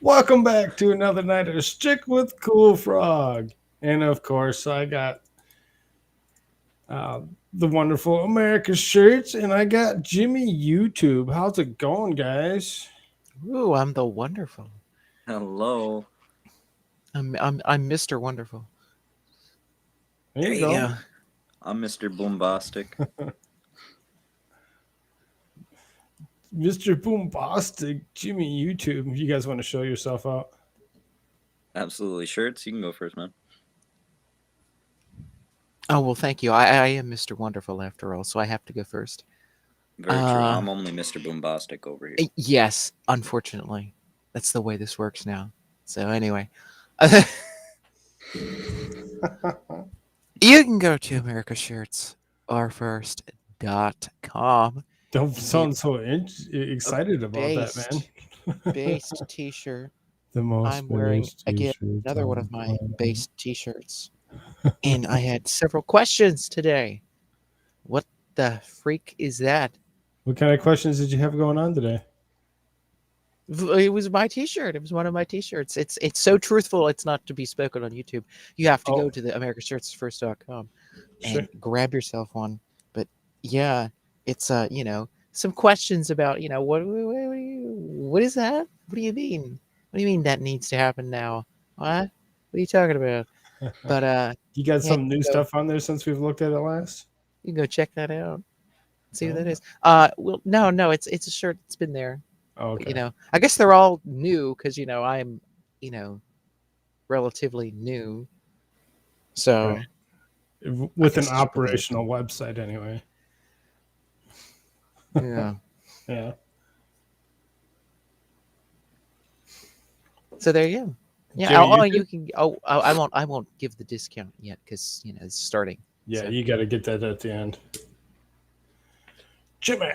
Welcome back to another night of Stick with Koolfrogg. And of course, I got uh, the wonderful America shirts, and I got Jimmy YouTube. How's it going, guys? Ooh, I'm the wonderful. Hello. I'm Mr. Wonderful. There There you you go. go. I'm Mr. Boombastic. Mr. Boombastic, Jimmy YouTube. You guys want to show yourself out? Absolutely. Shirts, you can go first, man. Oh well, thank you. I am Mr. Wonderful after all, so I have to go first. Very true. Uh, I'm only Mr. Boombastic over here. yes, unfortunately, that's the way this works now. So anyway, you can go to americashirts.com. Don't Get sound so a excited about that, man. based based T-shirt. The most I'm wearing based again t-shirts another one on of my the planet. based T-shirts, and I had several questions today. What the freak is that? What kind of questions did you have going on today? It was my T-shirt. It was one of my T-shirts. It's so truthful. It's not to be spoken on YouTube. You have to go Oh, to the americashirtsfirst.com sure. and grab yourself one. But yeah, it's some questions about what is that? What do you mean? What do you mean that needs to happen now? What? What are you talking about? But You got yeah, some new stuff on there since we've looked at it last? you can go check that out. See what that Oh, is. Well, no, it's a shirt that's been there. But okay. I guess they're all new because I'm, you know, relatively new. Right. So I With an guess it's really good. operational website, anyway. Yeah. Yeah. So there you go. Yeah. Jimmy Oh, YouTube? you can. Oh, I won't give the discount yet because it's starting. Yeah, So you got to get that at the end. Jimmy.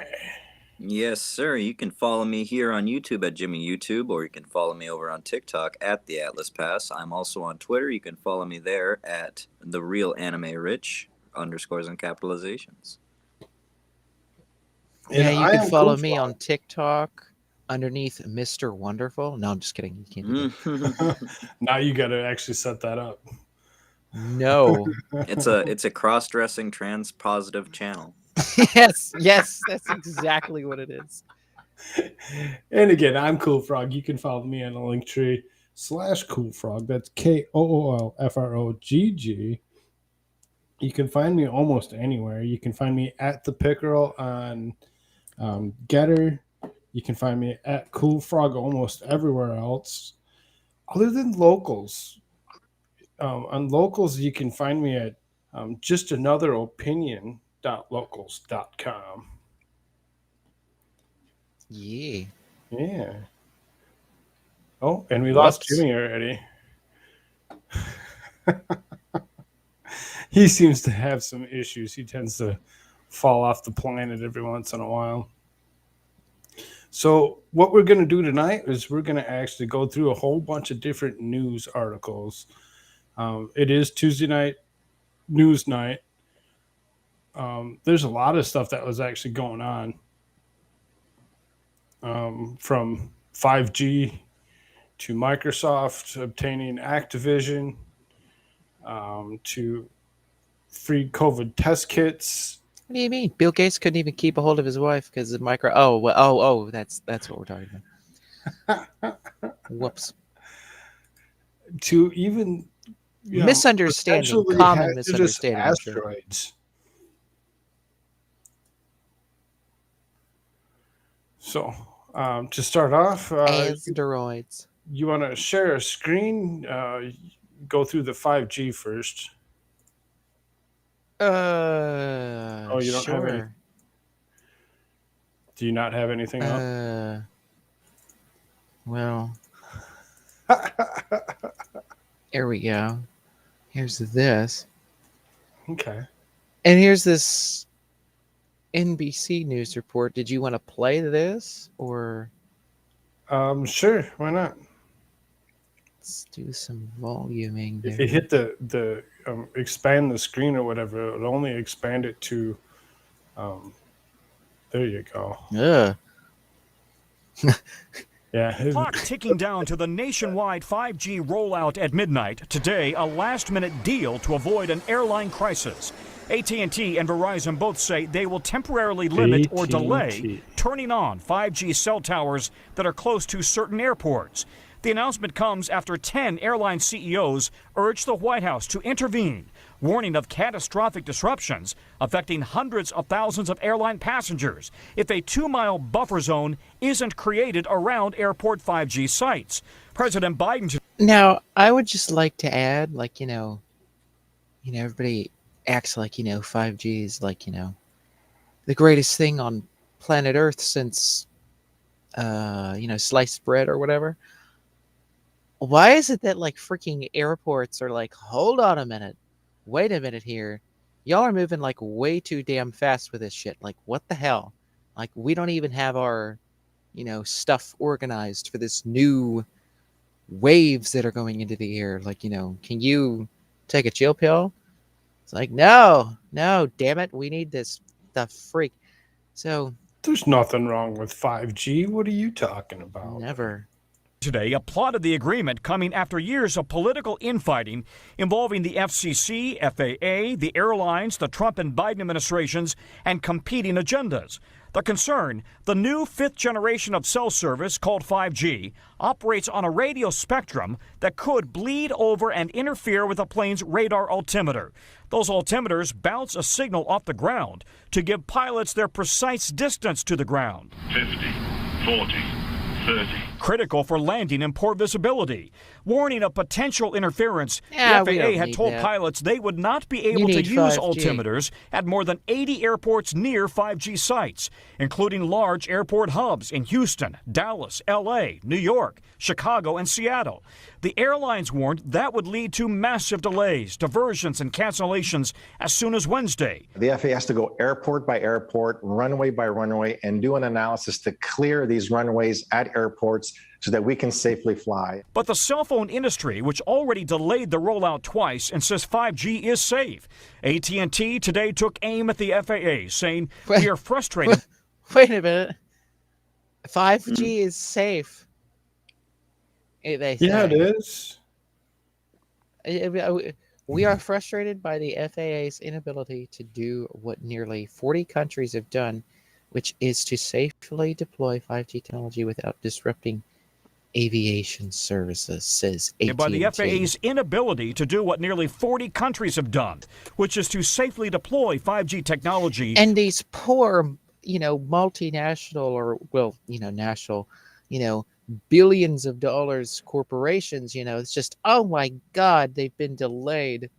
Yes, sir. You can follow me here on YouTube at Jimmy YouTube, or you can follow me over on TikTok at the Atlas Pass. I'm also on Twitter. You can follow me there at the Real Anime Rich underscores and capitalizations. And yeah, you I can am follow me on Koolfrogg. TikTok underneath Mr. Wonderful. No, I'm just kidding. You can't do that. Now you got to actually set that up. No. it's a cross-dressing trans positive channel. Yes, that's exactly what it is. And again, I'm Koolfrogg. You can follow me on the link tree /Koolfrogg. That's KOOLFROGG. You can find me almost anywhere. You can find me at the Pickerel on Getter. You can find me at Cool Frog almost everywhere else, other than locals. On locals, you can find me at just another opinion.locals.com. Yeah. Yeah. Oh, and we lost Whoops. Jimmy already. He seems to have some issues. He tends to fall off the planet every once in a while. So, what we're going to do tonight is we're going to actually go through a whole bunch of different news articles. It is Tuesday night news night. There's a lot of stuff that was actually going on, from 5G to Microsoft obtaining Activision, to free COVID test kits, What do you mean? Bill Gates couldn't even keep a hold of his wife because of micro. Oh, well, that's what we're talking about. Whoops. to even Misunderstanding, potentially common hazardous misunderstanding. I'm sure. asteroids. So, to start off, Asteroids. you want to share a screen? Go through the 5G first. Oh, you don't have any. Sure. Do you not have anything up? Uh, well, here we go. Here's this, Okay. and here's this NBC news report. Did you want to play this, or Sure. Why not? let's do some voluming If you there? hit the expand the screen or whatever, it'll only expand it to um, There you go. Ugh. Yeah. Clock ticking down to the nationwide 5G rollout at midnight. Today, a last-minute deal to avoid an airline crisis. AT&T and Verizon both say they will temporarily limit or delay AT&T. turning on 5G cell towers that are close to certain airports. The announcement comes after 10 airline CEOs urged the White House to intervene, warning of catastrophic disruptions affecting hundreds of thousands of airline passengers if a 2-mile buffer zone isn't created around airport 5G sites. President Biden. Now, I would just like to add, like, everybody acts like, 5G is like, the greatest thing on planet Earth since, sliced bread or whatever. Why is it that like freaking airports are like, hold on a minute, wait a minute here, y'all are moving like way too damn fast with this shit? Like, what the hell? Like, we don't even have our, stuff organized for this new waves that are going into the air. Like, can you take a chill pill? It's like, no, damn it, we need this stuff freak. So There's nothing wrong with 5G. What are you talking about? never. Today applauded the agreement coming after years of political infighting involving the FCC, FAA, the airlines, the Trump and Biden administrations, and competing agendas. The concern, the new 5th generation of cell service called 5G operates on a radio spectrum that could bleed over and interfere with a plane's radar altimeter. Those altimeters bounce a signal off the ground to give pilots their precise distance to the ground. 50, 40, 30. Critical for landing and poor visibility. Warning of potential interference, Yeah, the we FAA don't had need told that. pilots they would not be able to need use 5G. altimeters at more than 80 airports near 5G sites, including large airport hubs in Houston, Dallas, LA, New York, Chicago, and Seattle. The airlines warned that would lead to massive delays, diversions, and cancellations as soon as Wednesday. The FAA has to go airport by airport, runway by runway, and do an analysis to clear these runways at airports so that we can safely fly. But the cell phone industry, which already delayed the rollout twice, insists 5G is safe. AT&T today took aim at the FAA, saying, "We are frustrated." Wait a minute. 5G is safe. They say. Yeah, it is. We are frustrated by the FAA's inability to do what nearly 40 countries have done, which is to safely deploy 5G technology without disrupting aviation services, says AT&T. And by the FAA's inability to do what nearly 40 countries have done, which is to safely deploy 5G technology. And these poor, multinational or, national, billions of dollars corporations, it's just, oh my God, they've been delayed.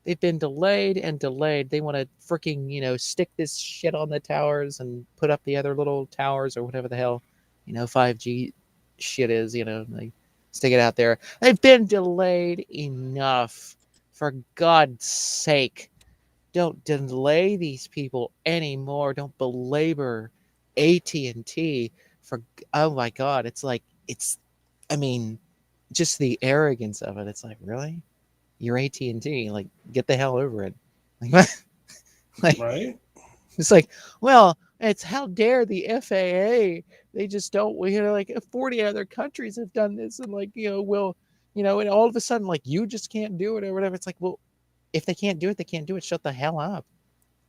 They've been delayed and delayed. They want to freaking, stick this shit on the towers and put up the other little towers or whatever the hell, 5G shit is, they stick it out there. They've been delayed enough. For God's sake, don't delay these people anymore. Don't belabor AT&T. Oh my God, just the arrogance of it. It's like, really? You're AT&T, like, get the hell over it. Like, Right? it's like, well, it's how dare the FAA? They just don't, like 40 other countries have done this, and like, and all of a sudden, like, you just can't do it or whatever. It's like, well, if they can't do it, they can't do it. Shut the hell up.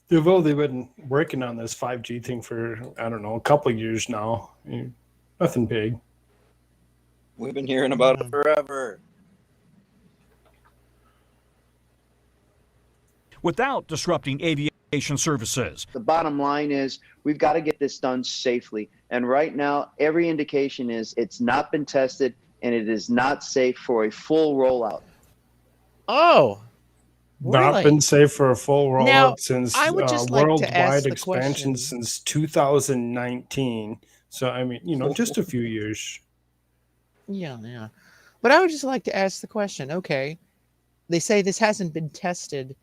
They've been working on this 5G thing for, I don't know, a couple of years now. Nothing big. We've been hearing about it forever. Without disrupting aviation services. The bottom line is we've got to get this done safely. And right now, every indication is it's not been tested and it is not safe for a full rollout. Oh, Not really? been safe for a full rollout Now, since I would just like to worldwide ask the expansion question. since 2019. So, I mean, just a few years. Yeah. But I would just like to ask the question, okay, they say this hasn't been tested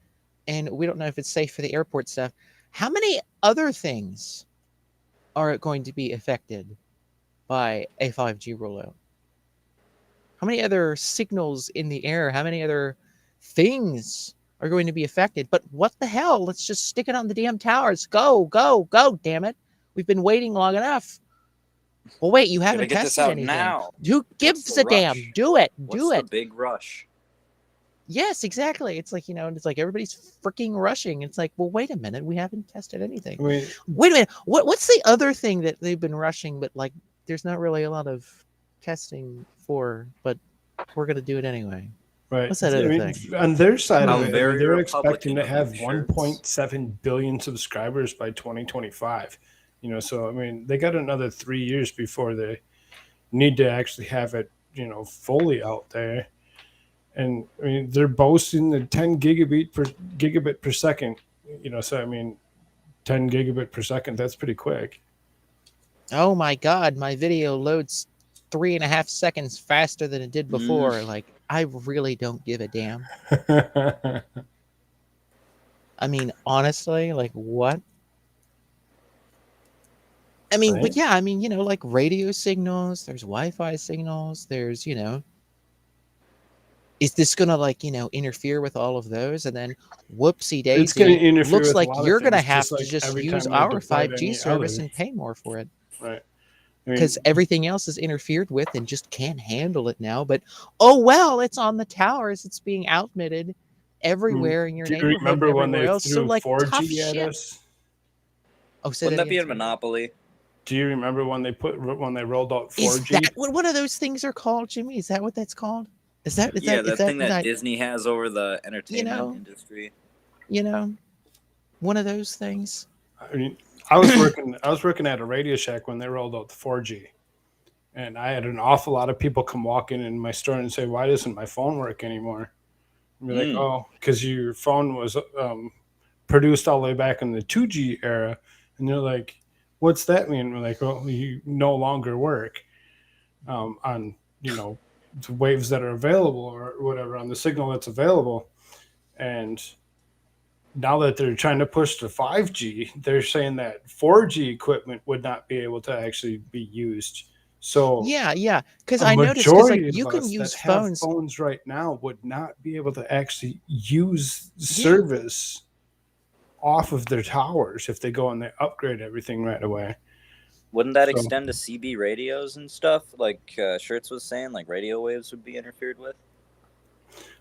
and we don't know if it's safe for the airport stuff. How many other things are going to be affected by a 5G rollout? How many other signals in the air? How many other things are going to be affected? But what the hell? Let's just stick it on the damn towers. Go, damn it. We've been waiting long enough. Well, wait, you haven't get this tested out anything. now. Who gives the a damn? rush? Do it. What's Do the it. big rush? Yes, exactly. It's like, it's like everybody's freaking rushing. It's like, well, wait a minute. We haven't tested anything. I mean, Wait a minute. What's the other thing that they've been rushing, but like there's not really a lot of testing for, but we're going to do it anyway? right. What's that I other mean, thing? on their side How of it, I mean, very they're expecting Republican to of have you, Shirts. 1.7 billion subscribers by 2025. So I mean, they got another 3 years before they need to actually have it, fully out there. And I mean, they're boasting the 10 gigabit per second. So I mean, 10 gigabit per second. That's pretty quick. Oh my God, my video loads 3.5 seconds faster than it did before. Like, I really don't give a damn. I mean, honestly, like what? I mean, but Right. yeah, I mean, like radio signals, there's Wi-Fi signals, there's, is this gonna like, interfere with all of those? And then whoopsie It's going to daisy, interfere looks with a like lot of you're gonna things, have just to like just every use time they our deployed 5G any service other. and pay more for it. Right. I mean, Because everything else is interfered with and just can't handle it now. But oh well, it's on the towers. It's being outmitted everywhere in your do you neighborhood and remember when everywhere they else. So threw like 4G tough at shit. us? Oh, say Wouldn't that be a again, sorry. monopoly? Do you remember when they rolled out 4G? Is that what one of those things are called, Jimmy? Is that what that's called? Is that Yeah, that thing that not, Disney has over the entertainment industry. one of those things? I mean, I was working at a Radio Shack when they rolled out the 4G, and I had an awful lot of people come walking in my store and say, "Why doesn't my phone work anymore?" And be like, "Oh, because your phone was produced all the way back in the 2G era," and they're like, "What's that mean?" We're like, "Well, you no longer work on the waves that are available or whatever on the signal that's available," and now that they're trying to push to 5G, they're saying that 4G equipment would not be able to actually be used. So Yeah. Because a I noticed because like majority you of can us use that have phones. phones right now would not be able to actually use service off of their towers if they go and they upgrade everything right away. Wouldn't that So- extend to CB radios and stuff? Like Shirts was saying, like radio waves would be interfered with.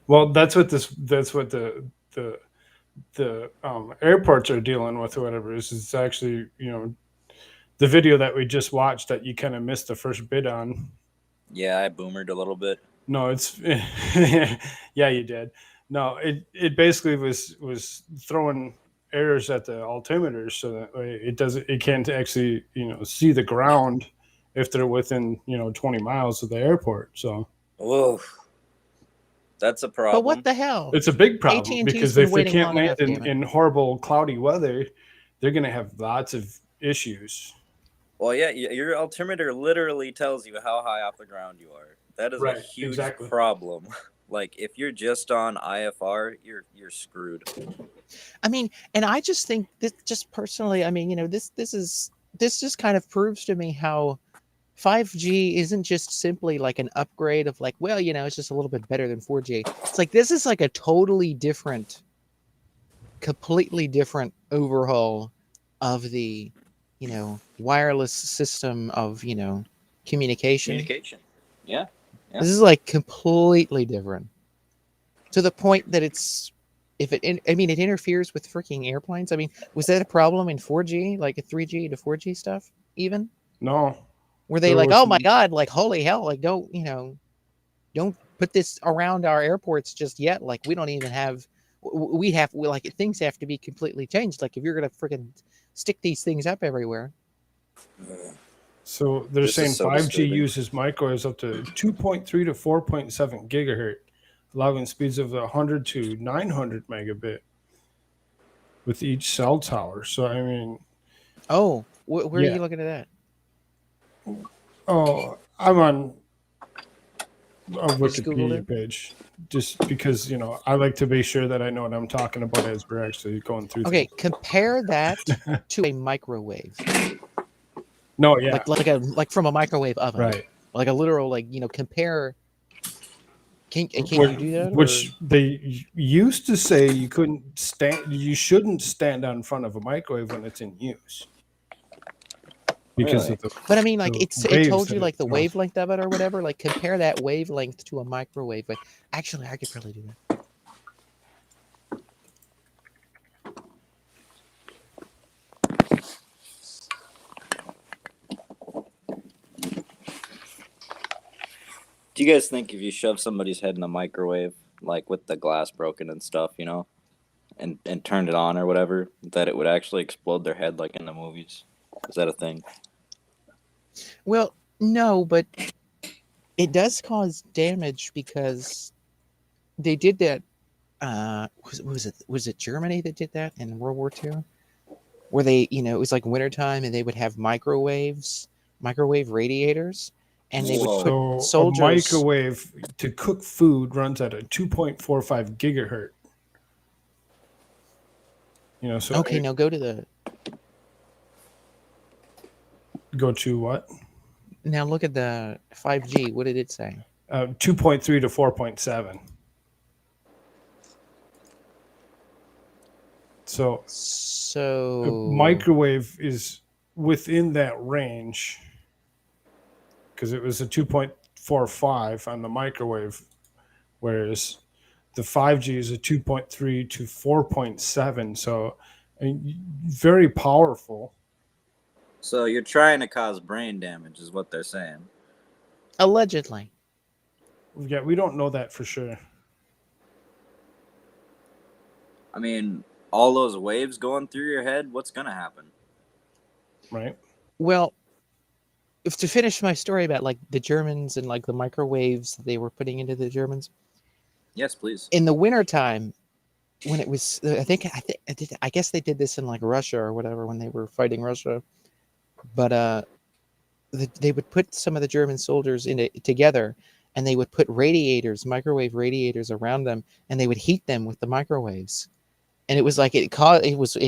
Well, that's what the airports are dealing with or whatever. It's actually the video that we just watched that you kind of missed the first bit on. Yeah, I boomered a little bit. No, it's yeah, you did. No, it basically was throwing errors at the altimeters so that way it can't actually see the ground if they're within 20 miles of the airport. So Whoa, that's a problem. But what the hell? it's a big problem AT&T's because been if they waiting can't long land enough, damn it. in horrible cloudy weather, they're going to have lots of issues. Well, yeah, your altimeter literally tells you how high off the ground you are. That is Right, a huge exactly. problem. Like if you're just on IFR, you're screwed. I mean, and I just think this, just personally, I mean, this just kind of proves to me how 5G isn't just simply like an upgrade of like, well, it's just a little bit better than 4G. It's like this is like a totally different, completely different overhaul of the, wireless system of, communication. Communication. Yeah. This is like completely different to the point that it interferes with freaking airplanes. I mean, was that a problem in 4G, like a 3G to 4G stuff even? No. Were they There like, was oh my God, like, holy hell, like, don't put this around our airports just yet. Like, we don't even have, things have to be completely changed. Like, if you're going to freaking stick these things up everywhere. So they're This saying is so 5G disturbing. uses microwaves up to 2.3 to 4.7 gigahertz, allowing speeds of 100 to 900 megabit with each cell tower. So I mean, Oh, where Yeah. are you looking at that? oh, I'm on a Just Googled Wikipedia it? page just because I like to be sure that I know what I'm talking about as we're actually going through. Okay, things. compare that to a microwave. No, yeah, Like from a microwave oven. right. Like a literal, compare. Can you do that? Which or- they used to say you shouldn't stand out in front of a microwave when it's in use. because Really? of the. But I mean, like the it waves told you that like the it goes. wavelength of it or whatever. Like compare that wavelength to a microwave. But actually, I could probably do that. Do you guys think if you shove somebody's head in the microwave, like with the glass broken and stuff, you know, and turned it on or whatever, that it would actually explode their head like in the movies? Is that a thing? Well, no, but it does cause damage because they did that. Was it Germany that did that in World War II? Where they, it was like wintertime and they would have microwave radiators, and they would Whoa. put So a soldiers. microwave to cook food runs at a 2.45 gigahertz. So Okay, now go to the. go to what? Now look at the 5G. What did it say? 2.3 to 4.7. So a microwave is within that range because it was a 2.45 on the microwave, whereas the 5G is a 2.3 to 4.7. So very powerful. So you're trying to cause brain damage, is what they're saying. Allegedly. Yeah, we don't know that for sure. I mean, all those waves going through your head, what's going to happen? Right. Well, if to finish my story about like the Germans and like the microwaves that they were putting into the Germans. Yes, please. In the wintertime, when it was, I guess they did this in like Russia or whatever when they were fighting Russia, but they would put some of the German soldiers in it together, and they would put microwave radiators around them, and they would heat them with the microwaves, and it was like it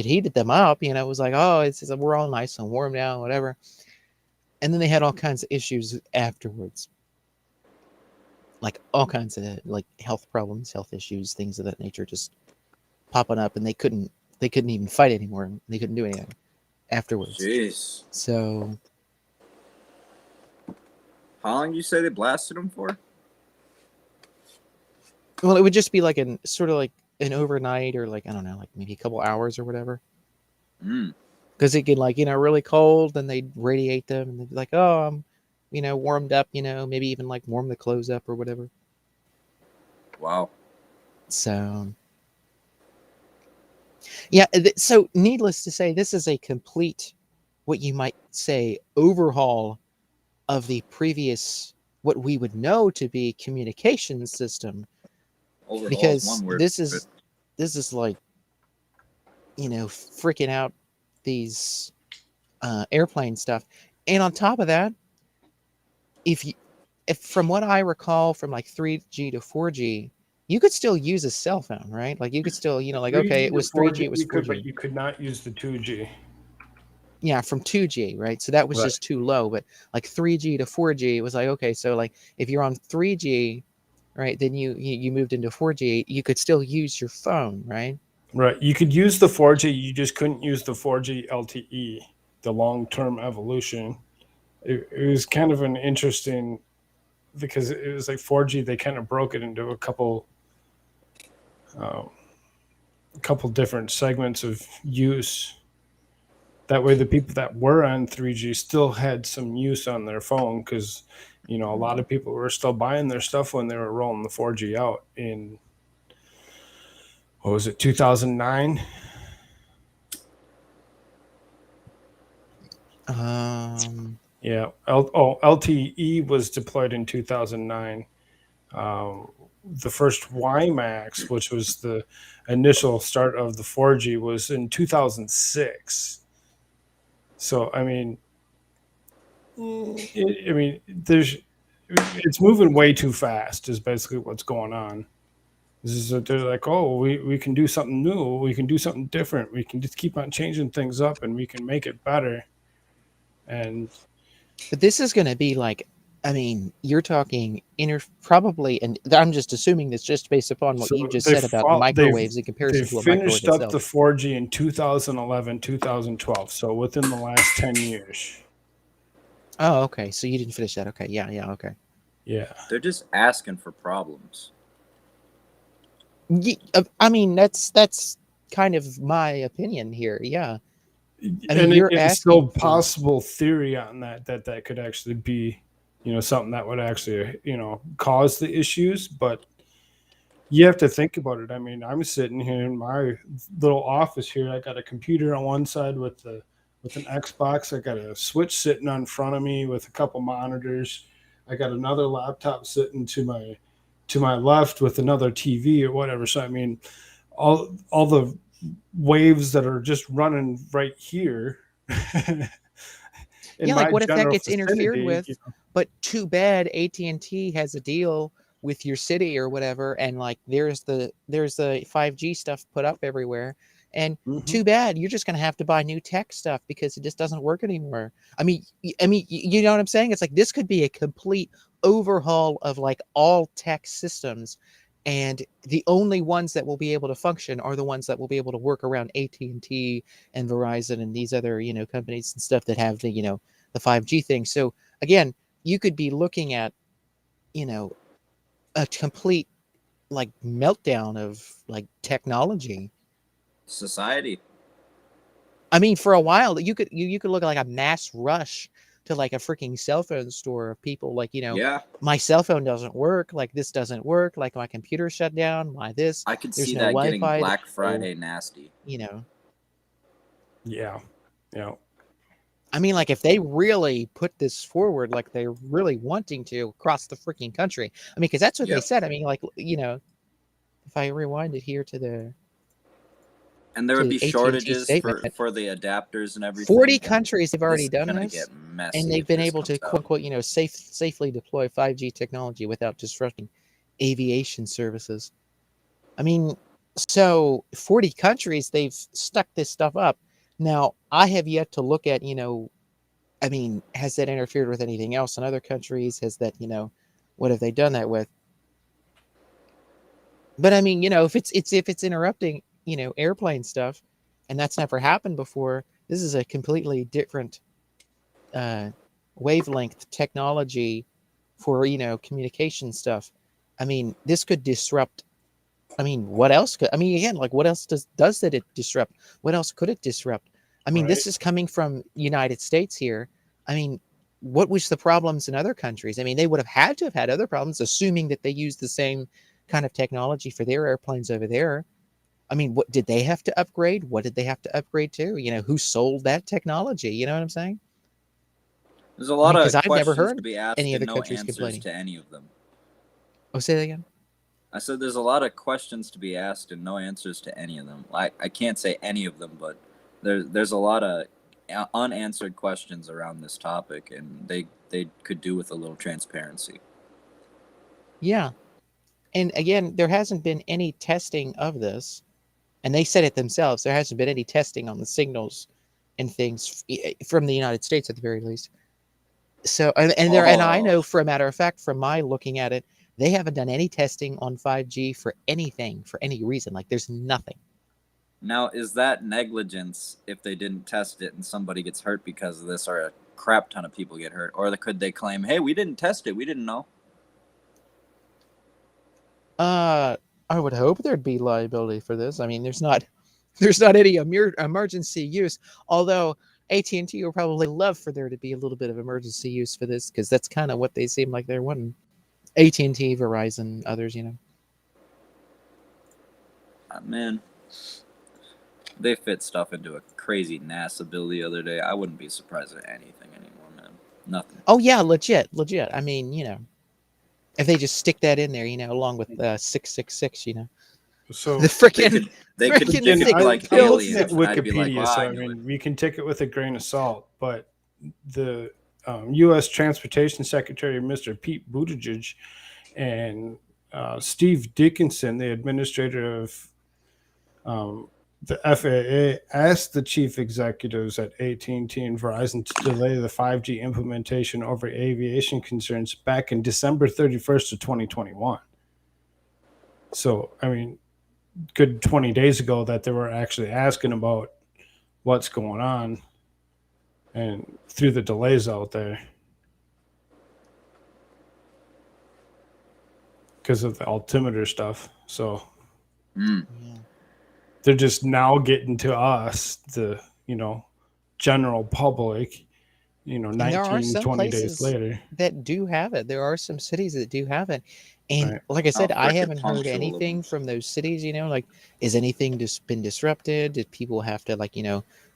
heated them up, it was like, oh, we're all nice and warm now, whatever, and then they had all kinds of issues afterwards, like all kinds of like health problems, health issues, things of that nature, just popping up, and they couldn't even fight anymore. They couldn't do anything afterwards. Jeez. So how long did you say they blasted them for? Well, it would just be like sort of like an overnight, or like, I don't know, like maybe a couple hours or whatever. Because it get like, really cold, then they'd radiate them, and they'd be like, oh, I'm, warmed up, maybe even like warm the clothes up or whatever. Wow. So yeah, so needless to say, this is a complete, what you might say, overhaul of the previous, what we would know to be communication system. Overhaul because is one word. this is like, freaking out these airplane stuff. And on top of that, if from what I recall from like 3G to 4G, you could still use a cell phone, right? Like you could still, like, okay, it was 3G, it was 4G. But you could not use the 2G. Yeah, from 2G, right? So that was just too low. But like 3G to 4G, it was like, okay, so like if you're on 3G, right, then you moved into 4G, you could still use your phone, right? Right. You could use the 4G, you just couldn't use the 4G LTE, the long-term evolution. It was kind of an interesting, because it was like 4G, they kind of broke it into a couple different segments of use. That way the people that were on 3G still had some use on their phone, because a lot of people were still buying their stuff when they were rolling the 4G out in, what was it, 2009? Yeah. LTE was deployed in 2009. The first WiMAX, which was the initial start of the 4G, was in 2006. So, it's moving way too fast is basically what's going on. This is that they're like, oh, we can do something new. We can do something different. We can just keep on changing things up, and we can make it better. But this is going to be like, you're talking probably, and I'm just assuming this just based upon what you just said about microwaves in comparison to a microwave itself. They finished up the 4G in 2011, 2012, so within the last 10 years. Oh, okay. So you didn't finish that. Okay. Yeah. Yeah. Okay. Yeah. They're just asking for problems. I mean, that's kind of my opinion here. Yeah. I mean, And you're it's asking still for. possible theory on that could actually be, something that would actually, cause the issues. But you have to think about it. I mean, I'm sitting here in my little office here. I got a computer on one side with an Xbox. I got a Switch sitting on front of me with a couple monitors. I got another laptop sitting to my left with another TV or whatever. So I mean, all the waves that are just running right here in Yeah, like my what if that general gets interfered vicinity. with? But too bad AT&T has a deal with your city or whatever, and like there's the 5G stuff put up everywhere. And Mhm. too bad you're just gonna have to buy new tech stuff because it just doesn't work anymore. I mean, you know what I'm saying? It's like this could be a complete overhaul of like all tech systems, and the only ones that will be able to function are the ones that will be able to work around AT&T and Verizon and these other, companies and stuff that have the 5G thing. So again, you could be looking at, you know, a complete like meltdown of like technology. Society. I mean, for a while you could look at like a mass rush to like a freaking cell phone store of people like, Yeah, my cell phone doesn't work, like this doesn't work, like my computer shut down, my this, I could there's see no that getting Wi-Fi, Black there's no, Friday nasty. you know. Yeah. Yeah. I mean, like if they really put this forward, like they're really wanting to across the freaking country. I mean, because that's what they Yep. said. I mean, like if I rewind it here to the And there would be AT&T shortages statement, for the adapters and everything. 40 And countries have this already is done gonna this, get messy and they've if been this able to comes quote out. unquote, safely deploy 5G technology without disrupting aviation services. I mean, so 40 countries they've stuck this stuff up. Now, I have yet to look at, I mean, has that interfered with anything else in other countries? Has that, what have they done that with? But I mean, if it's interrupting, airplane stuff, and that's never happened before, this is a completely different uh, wavelength technology for communication stuff. I mean, this could disrupt. I mean, what else could? I mean, again, like what else does that it disrupt? What else could it disrupt? I mean, Right. this is coming from United States here. I mean, what was the problems in other countries? I mean, they would have had to have had other problems, assuming that they use the same kind of technology for their airplanes over there. I mean, what did they have to upgrade? What did they have to upgrade to? Who sold that technology? You know what I'm saying? There's a I lot mean, because of I've never questions to heard be asked any and other no countries answers complaining. to any of them. Oh, say that again. I said there's a lot of questions to be asked and no answers to any of them. I can't say any of them, but there's a lot of unanswered questions around this topic, and they could do with a little transparency. Yeah. And again, there hasn't been any testing of this. And they said it themselves. There hasn't been any testing on the signals and things from the United States at the very least. So, and I Oh, know for a matter of fact, from my looking at it, they haven't done any testing on 5G for anything, for any reason. Like there's nothing. now is that negligence if they didn't test it and somebody gets hurt because of this, or a crap ton of people get hurt, or could they claim, "Hey, we didn't test it, we didn't know"? Uh, I would hope there'd be liability for this. I mean, there's not any emergency use. Although AT&T will probably love for there to be a little bit of emergency use for this because that's kind of what they seem like they're wanting. AT&T, Verizon, others. Man, they fit stuff into a crazy NASA bill the other day. I wouldn't be surprised at anything anymore, man. Nothing. Oh yeah, legit. I mean, if they just stick that in there, along with 666, the So They freaking could they could freaking they again, could be I'm like signal looking at aliens, and system. I'd be like, Wikipedia, "Wow, so I I knew it." mean, we can take it with a grain of salt. But the U.S. Transportation Secretary, Mr. Pete Buttigieg, and Steve Dickinson, the administrator of the FAA, asked the chief executives at AT&T and Verizon to delay the 5G implementation over aviation concerns back in December 31st of 2021. So, I mean, good 20 days ago that they were actually asking about what's going on and through the delays out there. because of the altimeter stuff. So Mm. Yeah. they're just now getting to us, the general public, And there are 19, some 20 days places later. that do have it. There are some cities that do have it. And Right. like I said, I Freaking haven't heard punctual of anything them. from those cities, like, is anything just been disrupted? Did people have to, like,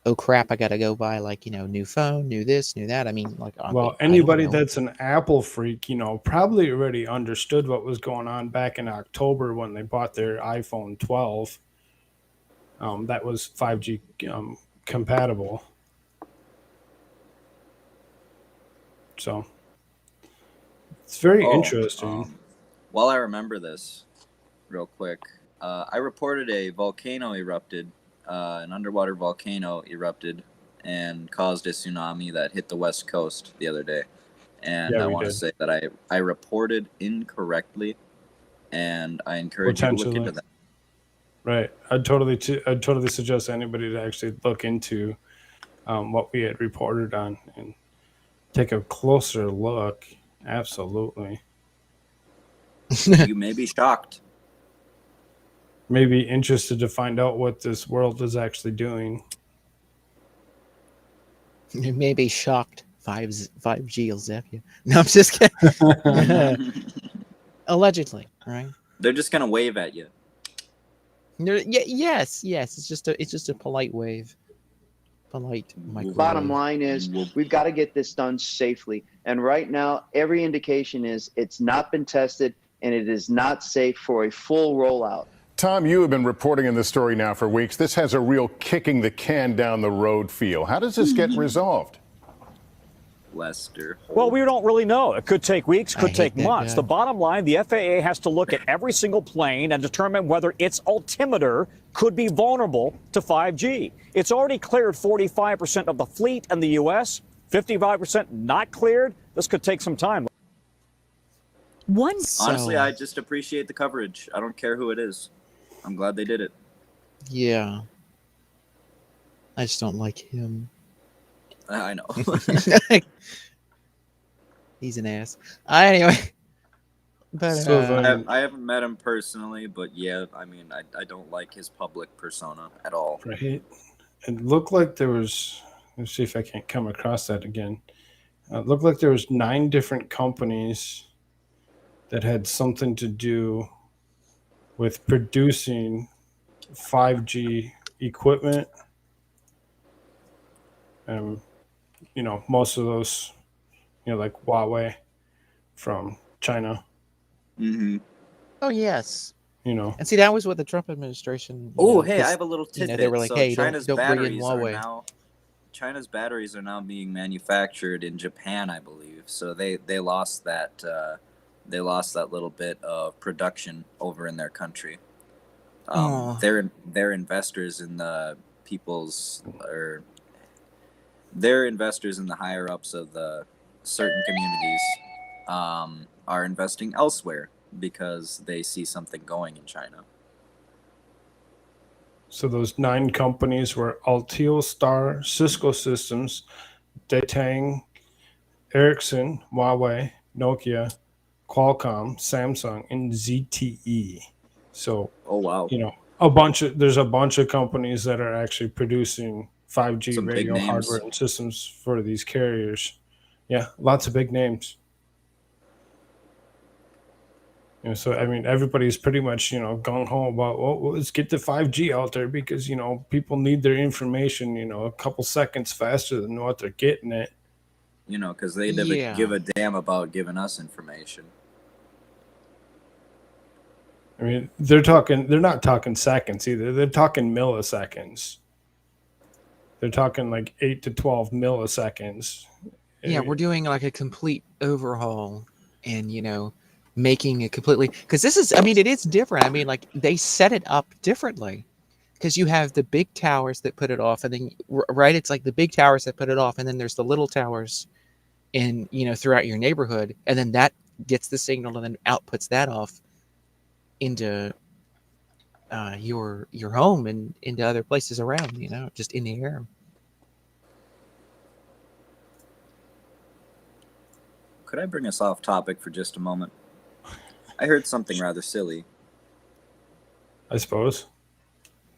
oh crap, I got to go buy, like, new phone, new this, new that? I mean, like, Well, I don't anybody know. that's an Apple freak, probably already understood what was going on back in October when they bought their iPhone 12. That was 5G compatible. So it's very interesting. While I remember this, real quick, I reported a volcano erupted, an underwater volcano erupted and caused a tsunami that hit the west coast the other day. And Yeah, I we want to did. say that I reported incorrectly, and I encourage you to look Potentially. into that. Right. I'd totally suggest anybody to actually look into what we had reported on and take a closer look. Absolutely. You may be shocked. Maybe interested to find out what this world is actually doing. You may be shocked. 5G will zap you. No, I'm just kidding. Allegedly, right? They're just gonna wave at you. Yes. It's just a polite wave. Polite microwave. Bottom line is we've got to get this done safely. And right now, every indication is it's not been tested and it is not safe for a full rollout. Tom, you have been reporting in this story now for weeks. This has a real kicking the can down the road feel. How does this get resolved? Lester. Well, we don't really know. It could take weeks, I could hate take that months. guy. The bottom line, the FAA has to look at every single plane and determine whether its altimeter could be vulnerable to 5G. It's already cleared 45% of the fleet in the U.S., 55% not cleared. This could take some time. Honestly, I just appreciate the coverage. I don't care who it is. I'm glad they did it. Yeah. I just don't like him. I know. He's an ass. Anyway. But So then, I haven't met him personally, but yeah, I mean, I don't like his public persona at all. right, it looked like there was. Let's see if I can't come across that again. It looked like there was 9 different companies that had something to do with producing 5G equipment. Most of those, like Huawei from China. Mm-hmm. oh yes. And see, that was what the Trump administration. Oh, hey, I have a little you know, tidbit. they were like, So hey, China's don't bring in batteries are Huawei. now China's batteries are now being manufactured in Japan, I believe. So they lost that little bit of production over in their country. They're investors in the they're investors in the higher ups of the certain communities are investing elsewhere because they see something going in China. So those 9 companies were Altio, Star, Cisco Systems, Datang, Ericsson, Huawei, Nokia, Qualcomm, Samsung, and ZTE. So, Oh wow, there's a bunch of companies that are actually producing 5G some big radio names. hardware and systems for these carriers. Yeah, lots of big names. So I mean, everybody's pretty much gung ho about, well, let's get the 5G out there because people need their information a couple seconds faster than what they're getting it. Because they never give a damn about giving us information. I mean, they're not talking seconds either. They're talking milliseconds. They're talking like 8 to 12 milliseconds. Yeah, we're doing like a complete overhaul and, making it completely, because it is different. I mean, like they set it up differently because you have the big towers that put it off and then, right, it's like the big towers that put it off and then there's the little towers in, throughout your neighborhood. And then that gets the signal and then outputs that off into your home and into other places around, just in the air. Could I bring us off topic for just a moment? I heard something rather silly. I suppose.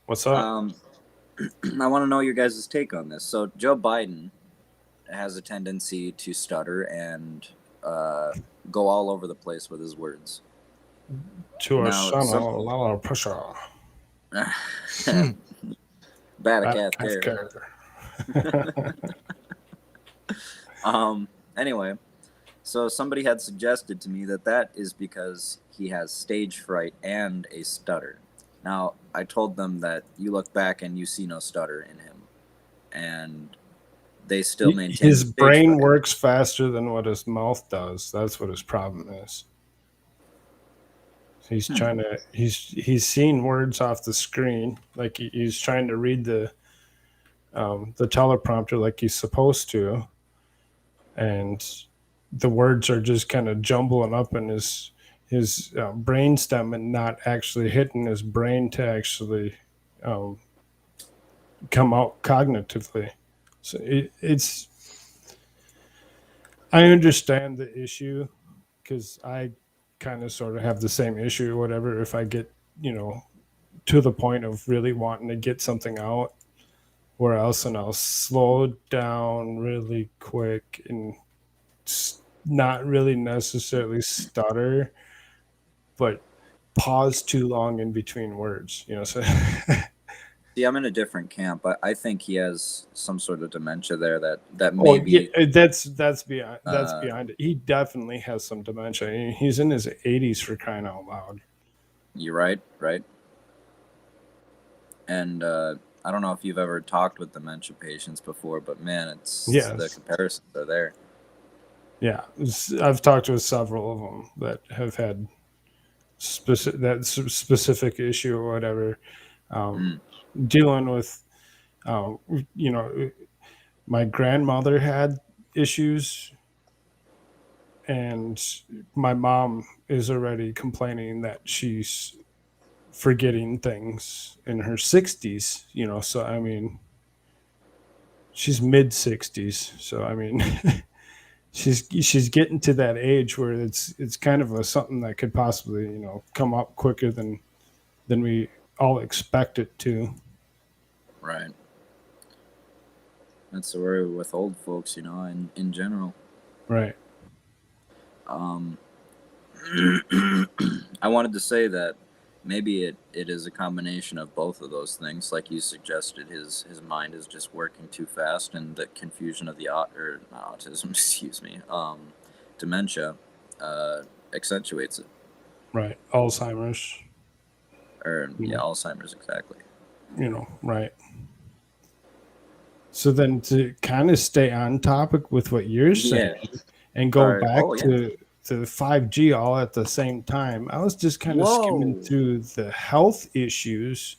What's up? I want to know your guys' take on this. So Joe Biden has a tendency to stutter and go all over the place with his words. To our now, son, some- Lala Pusha. Bad cat there. Anyway, so somebody had suggested to me that is because he has stage fright and a stutter. Now, I told them that you look back and you see no stutter in him, and they still maintain his stage brain fright. works faster than what his mouth does. That's what his problem is. He's trying to he's seeing words off the screen, like he's trying to read the teleprompter like he's supposed to, and the words are just kind of jumbling up in his brainstem and not actually hitting his brain to actually come out cognitively. So it's I understand the issue because I kind of sort of have the same issue or whatever. If I get to the point of really wanting to get something out, where else and I'll slow down really quick and not really necessarily stutter, but pause too long in between words. So See, I'm in a different camp. I think he has some sort of dementia there that maybe. Oh, yeah, that's beyond it. He definitely has some dementia. He's in his 80s for crying out loud. You're right. And I don't know if you've ever talked with dementia patients before, but man, the comparisons are there. Yeah, I've talked with several of them that have had specific issue or whatever. Dealing with, my grandmother had issues, and my mom is already complaining that she's forgetting things in her 60s. So I mean, she's mid 60s. So I mean, she's getting to that age where it's kind of something that could possibly come up quicker than we all expect it to. Right. That's the worry with old folks, in general. Right. I wanted to say that maybe it is a combination of both of those things. Like you suggested, his mind is just working too fast, and the confusion of the dementia accentuates it. Right. Alzheimer's. Alzheimer's, exactly. Right. So then, to kind of stay on topic with what you're saying and go back to 5G all at the same time, I was just kind of skimming through the health issues,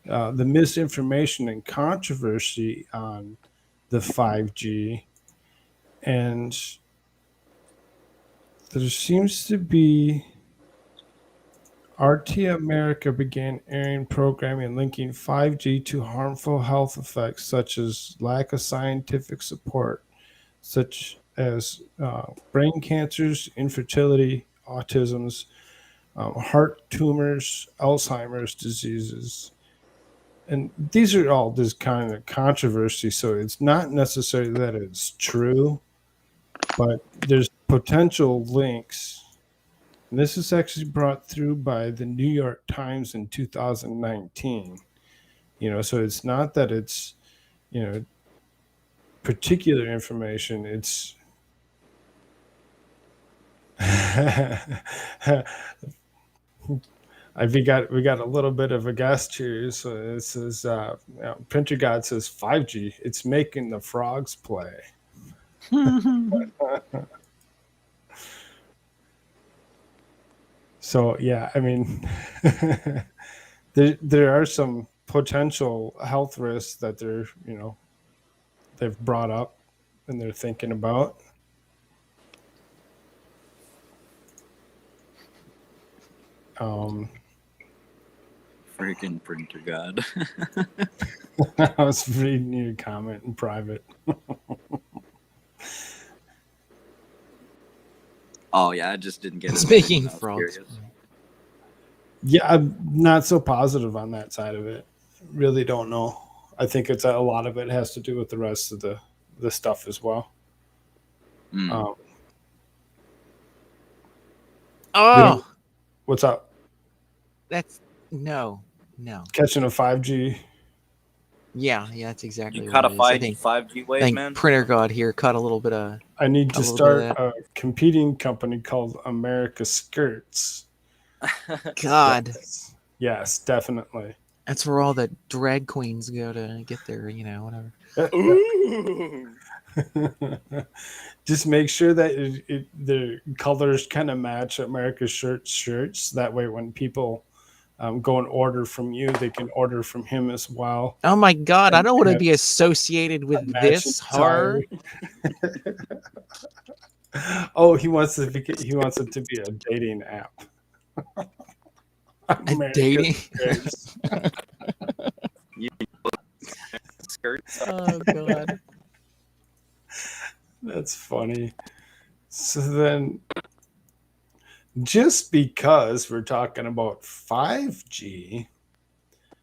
the misinformation and controversy on the 5G, and there seems to be RT America began airing programming linking 5G to harmful health effects such as lack of scientific support, such as brain cancers, infertility, autisms, heart tumors, Alzheimer's diseases. And these are all this kind of controversy, so it's not necessarily that it's true, but there's potential links. And this is actually brought through by the New York Times in 2019. So it's not that it's, particular information. It's we got a little bit of a guest here. So this is Printer God says 5G. It's making the frogs play. So yeah, I mean, there are some potential health risks that they've brought up and they're thinking about. Freaking Printer God. I was reading your comment in private. Oh yeah, I just didn't get it. Speaking I was frogs. curious. Yeah, I'm not so positive on that side of it. Really don't know. I think it's a lot of it has to do with the rest of the stuff as well. Mm. Um, we don't. Oh, What's up? that's no. Catching a 5G. Yeah, that's exactly You what caught a it is. I 5G I wave, think man. Printer God here caught a little bit of I need to a little bit of start that. a competing company called America Skirts. God, Yes, definitely. that's where all the drag queens go to get their, whatever. Ooh. Just make sure that the colors kind of match America's shirts. That way, when people go and order from you, they can order from him as well. Oh my God, I And don't want to have be associated a with matching this horror. Oh, he wants it to be a dating app. A America dating. Skirts. Skirts. Oh God. That's funny. So then, just because we're talking about 5G,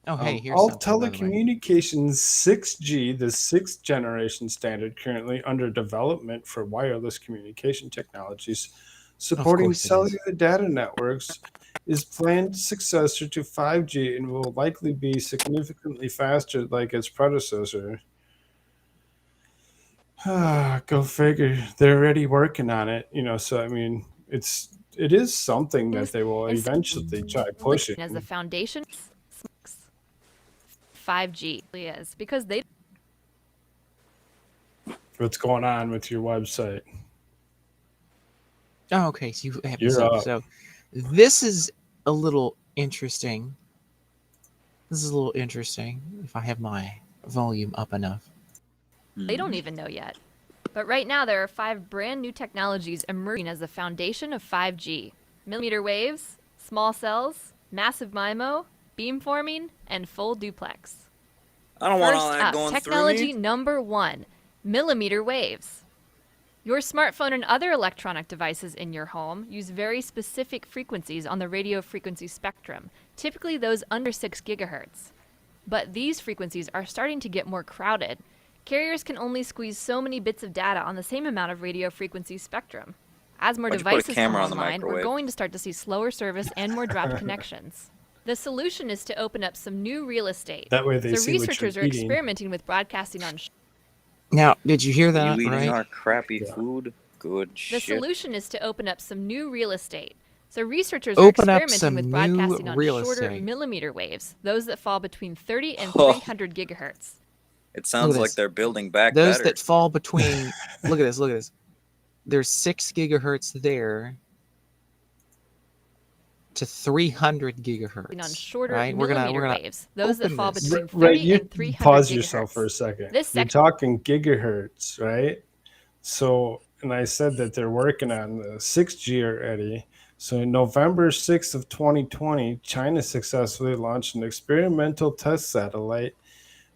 Oh hey, here's all something, by the way. telecommunications 6G, the sixth generation standard currently under development for wireless communication technologies supporting course it is. cellular data networks, is planned successor to 5G and will likely be significantly faster like its predecessor. Go figure. They're already working on it, so I mean, it is something that they will eventually try pushing. As a foundation, 5G is because they What's going on with your website? Oh, okay, so you have You're so, up. so this is a little interesting. This is a little interesting if I have my volume up enough. don't even know yet. But right now there are 5 brand new technologies emerging as the foundation of 5G. Millimeter waves, small cells, massive MIMO, beamforming, and full duplex. I don't want all First that up, going technology through me. number 1, millimeter waves. Your smartphone and other electronic devices in your home use very specific frequencies on the radio frequency spectrum, typically those under 6 gigahertz. But these frequencies are starting to get more crowded. Carriers can only squeeze so many bits of data on the same amount of radio frequency spectrum. As more Why'd you put a devices come camera on the online, we're microwave? going to start to see slower service and more dropped connections. The solution is to open up some new real estate. That way they So see what researchers you're are eating. experimenting with broadcasting on Now, did you hear Are that? you eating Right? our crappy Yeah. food? Good The shit. solution is to open up some new real estate. So researchers Open are up experimenting some with new broadcasting on real shorter estate. millimeter waves, those that fall between 30 and Oh. 300 gigahertz. It sounds Look at like this. they're building back Those better. that fall between. Look at this. Look at this. There's 6 gigahertz there to 300 gigahertz. On shorter right? millimeter waves, those that open fall this. between 30 Right, you and 300 pause gigahertz. yourself for a second. This You're section talking gigahertz, right? So, and I said that they're working on the 6G already. So, in November 6th of 2020, China successfully launched an experimental test satellite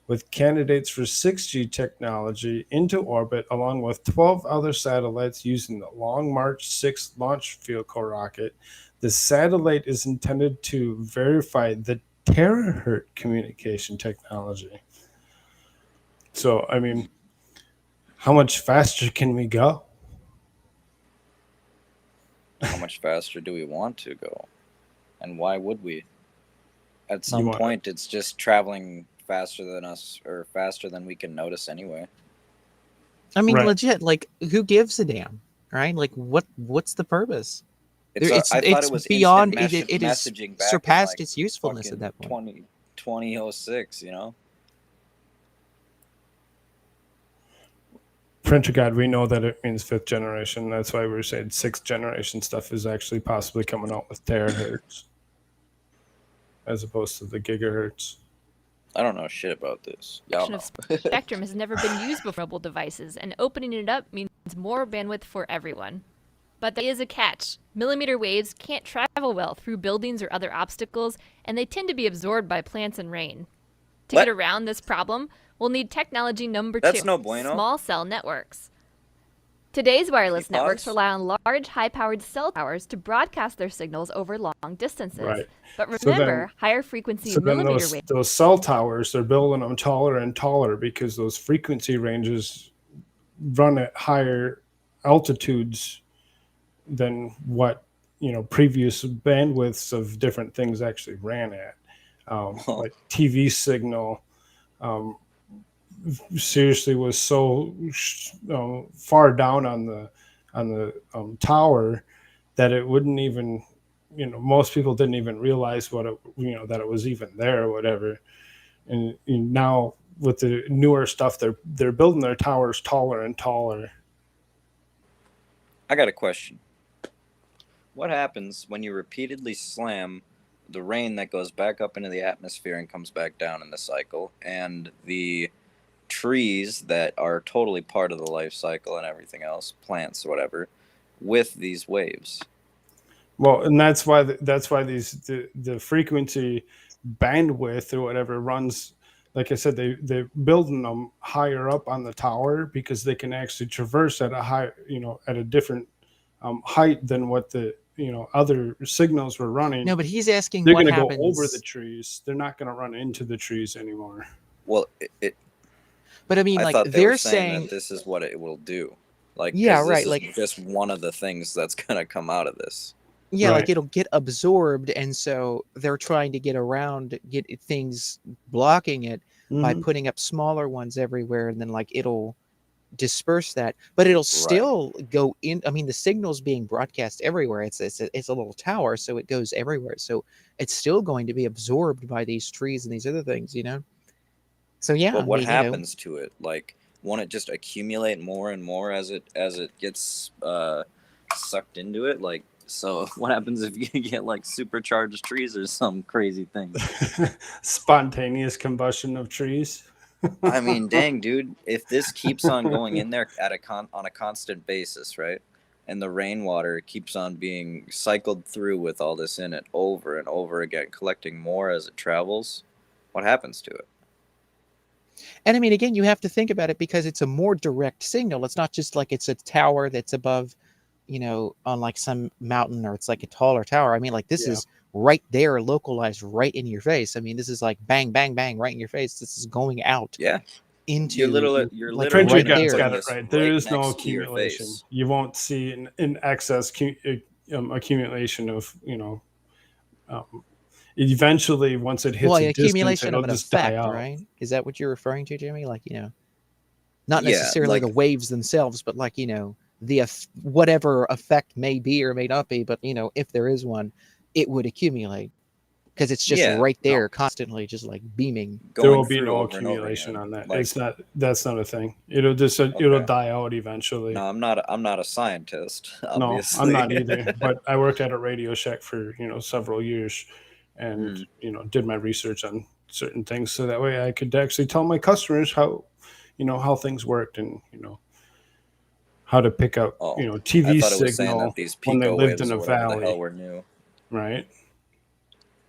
with candidates for 6G technology into orbit, along with 12 other satellites using the Long March 6 launch vehicle rocket. The satellite is intended to verify the terahertz communication technology. So, I mean, how much faster can we go? How much faster do we want to go? And why would we? At You some wanna- point, it's just traveling faster than us, or faster than we can notice anyway. I mean, Right. legit. Like, who gives a damn, right? Like, what's the purpose? It's, It's I thought it was beyond. instant It is messaging back surpassed in, its usefulness at fucking that point. 2006, you know? Printer God, we know that it means 5th generation. That's why we're saying 6th generation stuff is actually possibly coming out with terahertz as opposed to the gigahertz. I don't know shit about this. Y'all know. of spectrum has never been used before mobile devices, and opening it up means more bandwidth for everyone. But there is a catch. Millimeter waves can't travel well through buildings or other obstacles, and they tend to be absorbed by plants and rain. To What? get around this problem, we'll need technology number 2, That's no bueno. small cell networks. Today's wireless networks Pause. rely on large, high-powered cell towers to broadcast their signals over long distances. Right. But So remember, higher frequency So then millimeter waves. those cell towers, they're building them taller and taller because those frequency ranges run at higher altitudes than what previous bandwidths of different things actually ran at. Like TV signal, seriously was so far down on the tower that it wouldn't even, most people didn't even realize what it, that it was even there or whatever. And now with the newer stuff, they're building their towers taller and taller. I got a question. What happens when you repeatedly slam the rain that goes back up into the atmosphere and comes back down in the cycle, and the trees that are totally part of the life cycle and everything else, plants, whatever, with these waves? Well, and that's why the frequency bandwidth or whatever runs. Like I said, they're building them higher up on the tower because they can actually traverse at a high, at a different height than what the other signals were running. No, but he's asking They're what going to go happens. over the trees. They're not going to run into the trees anymore. Well, But I mean, I like thought they they're were saying saying, that this is what it will do. Like, yeah, 'cause this right. is Like, just one of the things that's gonna come out of this. yeah, Right. like it'll get absorbed, and so they're trying to get things blocking it by Mhm. putting up smaller ones everywhere, and then like it'll disperse that, but it'll still go in. I mean, the signal's being broadcast everywhere. It's a little tower, so it goes everywhere. So it's still going to be absorbed by these trees and these other things, So yeah, But I what mean, happens to it? Like, won't it just accumulate more and more as it gets sucked into it? Like, so what happens if you get like supercharged trees or some crazy thing? Spontaneous combustion of trees. I mean, dang, dude, if this keeps on going in there at on a constant basis, right? And the rainwater keeps on being cycled through with all this in it over and over again, collecting more as it travels, what happens to it? And I mean, again, you have to think about it because it's a more direct signal. It's not just like it's a tower that's above, on like some mountain, or it's like a taller tower. I mean, like this is right there, localized right in your face. I mean, this is like bang, bang, bang, right in your face. This is going out. Yeah. Into You're like literally Printer right gonna be God's there. got putting it this right. There is no next to your accumulation. face. You won't see an excess accumulation of eventually, once it hits Well, a an distance, accumulation of it'll an just die effect, out. right? Is that what you're referring to, Jimmy? Like, not Yeah, necessarily like the waves themselves, but like, whatever effect may be or may not be, but if there is one, it would accumulate because it's just yeah, right there constantly, just like beaming. There will going be through no over and over accumulation again. on that. Like, That's not a thing. It'll okay. die out eventually. No, I'm not a scientist, No, obviously. I'm not either. But I worked at a Radio Shack for several years, and did my research on certain things, so that way I could actually tell my customers how things worked, and how to pick up Oh, I TV thought it was saying signal that these when they pico lived waves in or a whatever the hell valley, were new. right?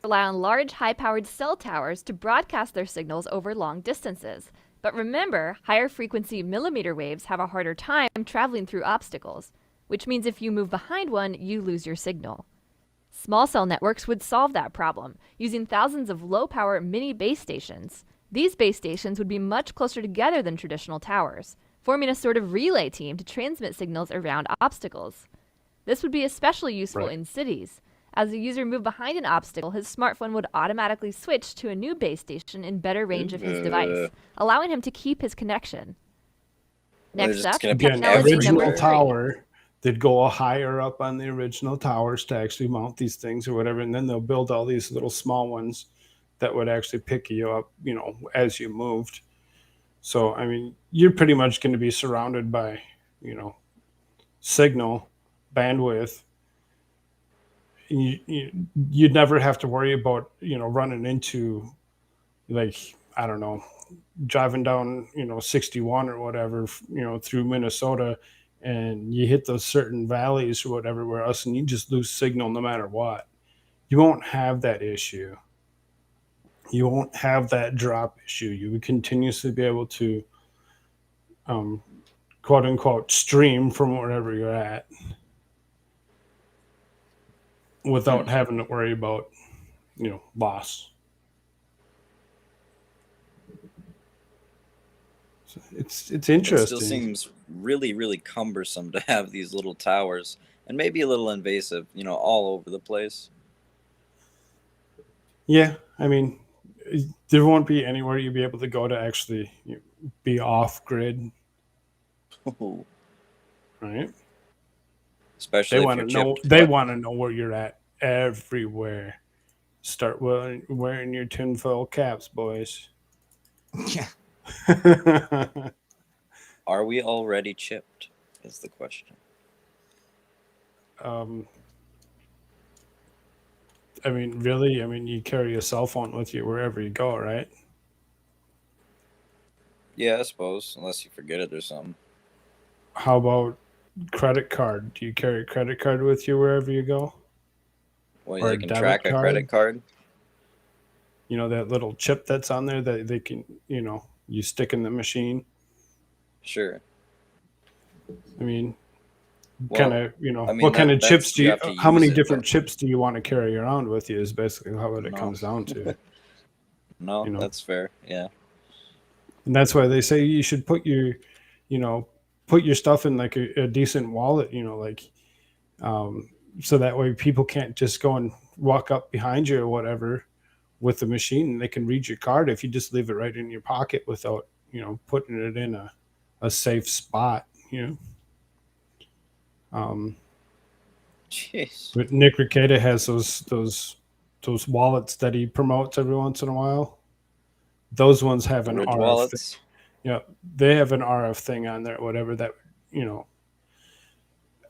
Rely on large, high-powered cell towers to broadcast their signals over long distances. But remember, higher frequency millimeter waves have a harder time traveling through obstacles, which means if you move behind one, you lose your signal. Small cell networks would solve that problem, using thousands of low-power mini base stations. These base stations would be much closer together than traditional towers, forming a sort of relay team to transmit signals around obstacles. This would be especially useful in cities. As the user moved behind an obstacle, his smartphone would automatically switch to a new base station in better range of his device, allowing him to keep his connection. Next up, technology number 3. Tower, they'd go higher up on the original towers to actually mount these things or whatever, and then they'll build all these little small ones that would actually pick you up, as you moved. So, I mean, you're pretty much going to be surrounded by, signal, bandwidth. You'd never have to worry about, running into, like, I don't know, driving down, 61 or whatever, through Minnesota, and you hit those certain valleys or whatever where else, and you just lose signal no matter what. You won't have that issue. You won't have that drop issue. You would continuously be able to quote unquote stream from wherever you're at without having to worry about, loss. So it's It still interesting. seems really, really cumbersome to have these little towers, and maybe a little invasive, all over the place. Yeah, I mean, there won't be anywhere you'll be able to go to actually be off grid, right? Especially They if want you're to know. chipped. They What? want to know where you're at everywhere. Start wearing your tinfoil caps, boys. Yeah. Are we already chipped? Is the question. I mean, really? I mean, you carry a cell phone with you wherever you go, right? Yeah, I suppose, unless you forget it or something. How about credit card? Do you carry a credit card with you wherever you go? Well, Or they a can debit track a credit card? card. You know, that little chip that's on there that they can, you stick in the machine. Sure. I mean, kind Well, of, I mean what kind of chips that's do you you, have to how many use it, different but chips do you want to carry around with you is basically what it no, comes down to, no, you know. that's fair. Yeah. And that's why they say you should you know, put your stuff in like a decent wallet, like, so that way people can't just go and walk up behind you or whatever with the machine and they can read your card if you just leave it right in your pocket without, putting it in a safe spot, Jeez. But Nick Ricada has those wallets that he promotes every once in a while. Those ones have The an Ridge RF thing. wallets. They have an RF thing on there, whatever that you know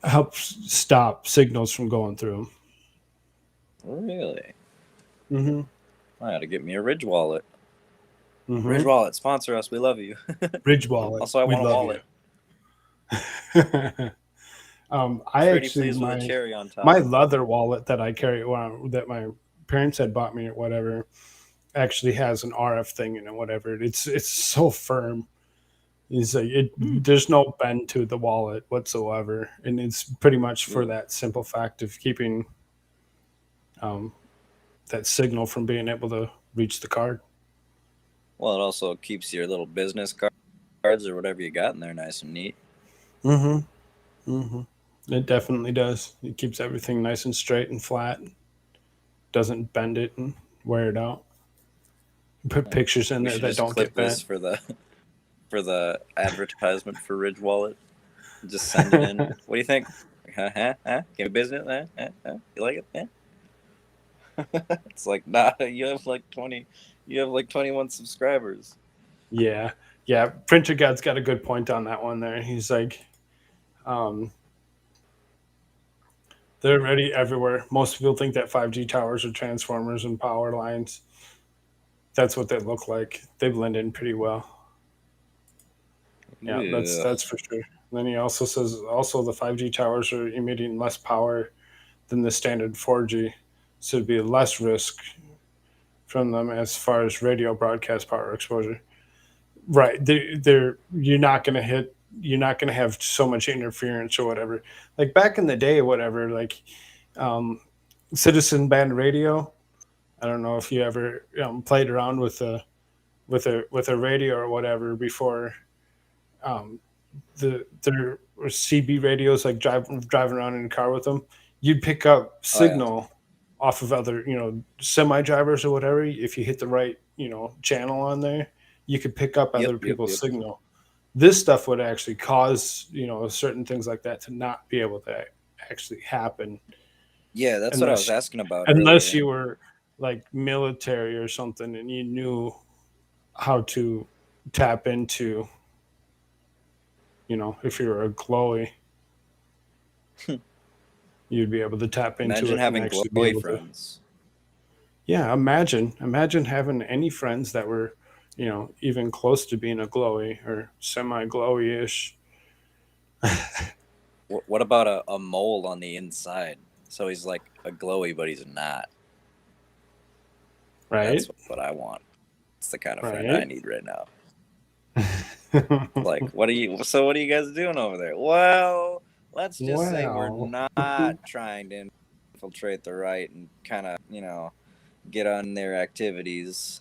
helps stop signals from going through Really? them. I had to get me a Ridge wallet. Mm-hmm. Ridge Mm-hmm. wallet, sponsor us. We love you. Bridge wallet. Also, I We want a love wallet. you. I Pretty actually please with a cherry on my top. leather wallet that I carry that my parents had bought me or whatever actually has an RF thing in it. Whatever. It's so firm. It's like there's no bend to the wallet whatsoever, and it's pretty much for Ooh. that simple fact of keeping that signal from being able to reach the card. Well, it also keeps your little business cards or whatever you got in there nice and neat. Mm-hmm. Mm-hmm. It definitely does. It keeps everything nice and straight and flat. Doesn't bend it and wear it out. Put pictures in We there should that just don't clip get bent. this for the advertisement for Ridge Wallet. Just send it in. What do you think? Huh? Give me business? You like it? It's like, nah, you have like 21 subscribers. Yeah. Printer God's got a good point on that one there. He's like, they're already everywhere. Most people think that 5G towers are transformers and power lines. That's what they look like. They blend in pretty well. Yeah, that's for sure. Then he also says the 5G towers are emitting less power than the standard 4G, so it'd be less risk from them as far as radio broadcast power exposure. Right, you're not going to have so much interference or whatever. Like back in the day, whatever, like citizen band radio. I don't know if you ever played around with a radio or whatever before. There were CB radios, like driving around in a car with them. You'd pick up signal off of other semi drivers or whatever. If you hit the right channel on there, you could pick up other people's signal. This stuff would actually cause certain things like that to not be able to actually happen. Yeah, that's what I was asking about unless earlier. you were like military or something and you knew how to tap into, if you were a glowy, you'd be able to tap into Imagine it having and actually be glowy able friends. Yeah, imagine having any friends that were, even close to being a glowy or semi glowy-ish. What about a mole on the inside? So he's like a glowy, but he's not. Right? That's what I want. It's the kind of friend I need right now. Like, what are you guys doing over there? Well, let's just say we're Well, not trying to infiltrate the right and kind of, get on their activities.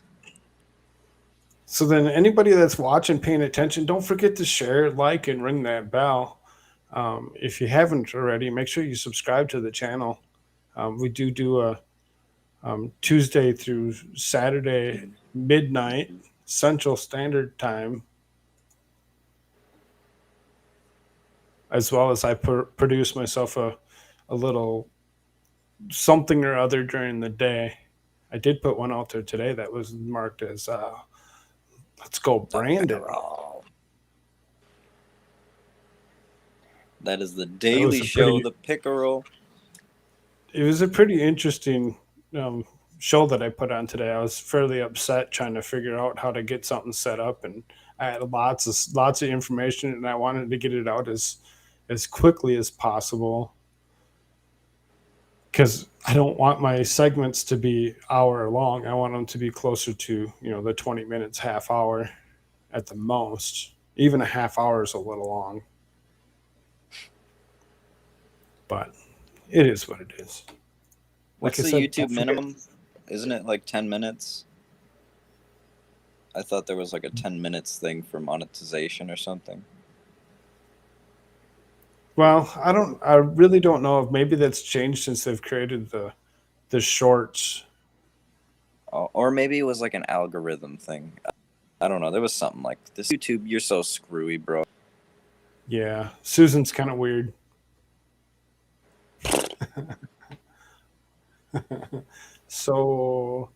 so then anybody that's watching, paying attention, don't forget to share, like, and ring that bell. If you haven't already, make sure you subscribe to the channel. We do a Tuesday through Saturday midnight Central Standard Time, as well as I produce myself a little something or other during the day. I did put one out there today that was marked as "Let's Go Brandon." That is the That Daily was a Show, pretty. the Pickerel. It was a pretty interesting show that I put on today. I was fairly upset trying to figure out how to get something set up, and I had lots of information, and I wanted to get it out as quickly as possible because I don't want my segments to be hour long. I want them to be closer to the 20 minutes, half hour at the most. Even a half hour is a little long, but it is what it is. What's Like I the said, YouTube don't forget- minimum? Isn't it like 10 minutes? I thought there was like a 10 minutes thing for monetization or something. Well, I really don't know if maybe that's changed since they've created the shorts. Or maybe it was like an algorithm thing. I don't know. There was something like this. YouTube, you're so screwy, bro. Yeah, Susan's kind of weird. So,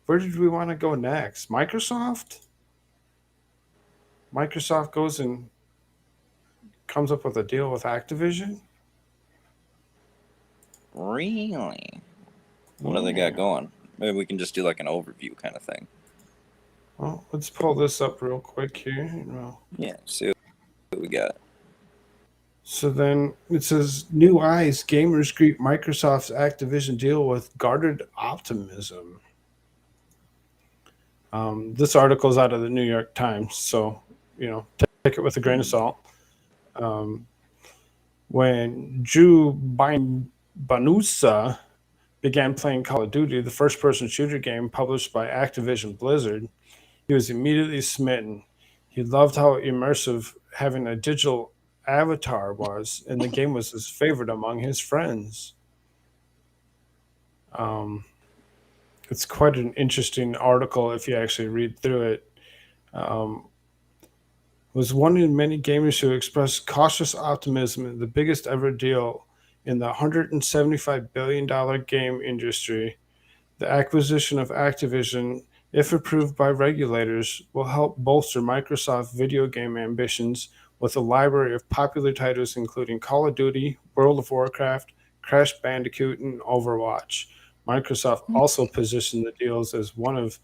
where did we want to go next? Microsoft? Microsoft goes and comes up with a deal with Activision? Really? What do they got going? Maybe we can just do like an overview kind of thing. Well, let's pull this up real quick here. Well, Yeah, see what we got. so then it says, New Eyes gamers greet Microsoft's Activision deal with guarded optimism. This article is out of the New York Times, so take it with a grain of salt. When Drew Banusa began playing Call of Duty, the first-person shooter game published by Activision Blizzard, he was immediately smitten. He loved how immersive having a digital avatar was, and the game was his favorite among his friends. It's quite an interesting article if you actually read through it. Was one in many gamers who expressed cautious optimism in the biggest ever deal in the $175 billion game industry. The acquisition of Activision, if approved by regulators, will help bolster Microsoft video game ambitions with a library of popular titles including Call of Duty, World of Warcraft, Crash Bandicoot, and Overwatch. Microsoft also positioned the deals as one of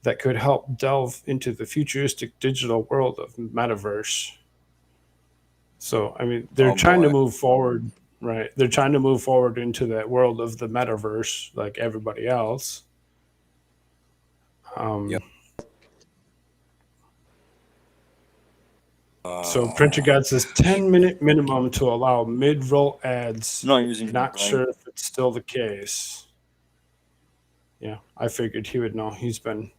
that could help delve into the futuristic digital world of metaverse. So, I mean, they're trying to move forward, right? They're trying to move forward into that world of the metaverse like everybody else. Yep. So Printer God says 10-minute minimum to allow mid-roll ads. Not sure if it's still the case. Yeah, I figured he would know. He's been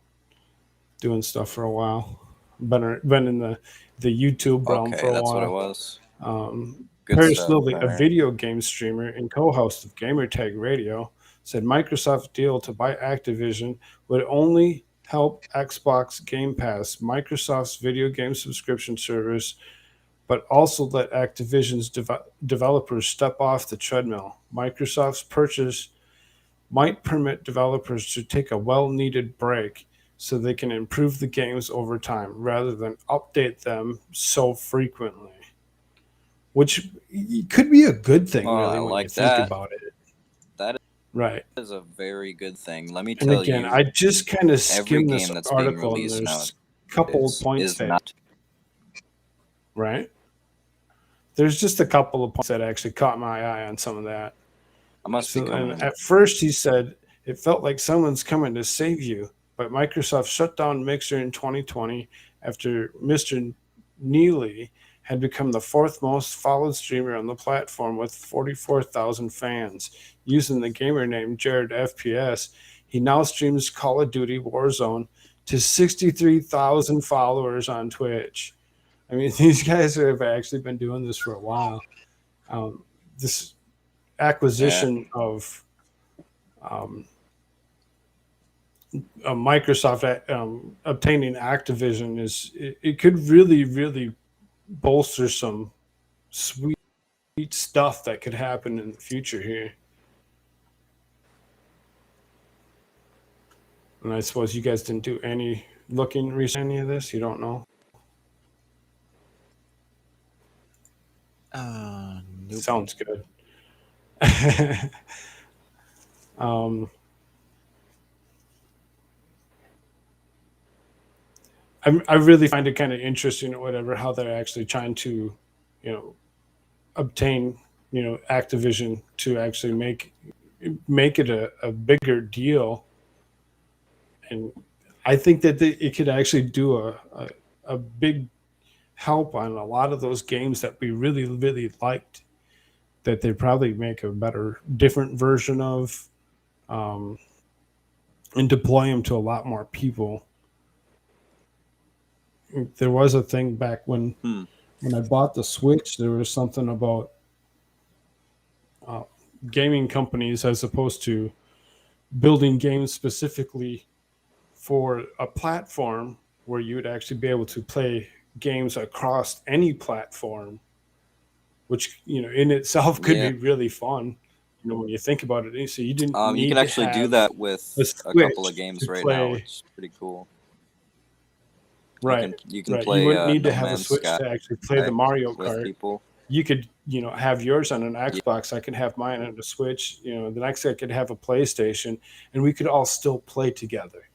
doing stuff for a while. Been in the YouTube realm for a while. That's what it was. Paris Lilly, a video game streamer and co-host of Gamertag Radio, said Microsoft's deal to buy Activision would only help Xbox Game Pass, Microsoft's video game subscription service, but also let Activision's developers step off the treadmill. Microsoft's purchase might permit developers to take a well-needed break so they can improve the games over time rather than update them so frequently. Which could be a good thing, really, when you think about it. That right. is a very good thing. Let me and tell again, you. I just kind of skimmed this that's article, being and released there's a couple of points that, right? There's just a couple of points that actually caught my eye on some of that. I must be coming in. At first, he said, it felt like someone's coming to save you. but Microsoft shut down Mixer in 2020 after Mr. Neely had become the fourth most followed streamer on the platform with 44,000 fans. Using the gamer name Jared FPS, he now streams Call of Duty Warzone to 63,000 followers on Twitch. I mean, these guys have actually been doing this for a while. This acquisition of Microsoft obtaining Activision it could really bolster some sweet stuff that could happen in the future here. And I suppose you guys didn't do any looking research any of this. You don't know. Nope. Sounds good. I really find it kind of interesting or whatever how they're actually trying to, obtain, Activision to actually make it a bigger deal. And I think that it could actually do a big help on a lot of those games that we really liked, that they probably make a better, different version of, and deploy them to a lot more people. There was a thing back when I bought the Switch, there was something about gaming companies as opposed to building games specifically for a platform where you would actually be able to play games across any platform, which in itself could be really fun. When you think about it, so you didn't need you can actually do that with a couple of games right now, which is pretty cool. Right. You can play. You wouldn't need No to have a Man's Switch Sky to actually play the Mario with Kart. people. You could, have yours on an Xbox. I could have mine on a Switch. The next guy could have a PlayStation, and we could all still play together,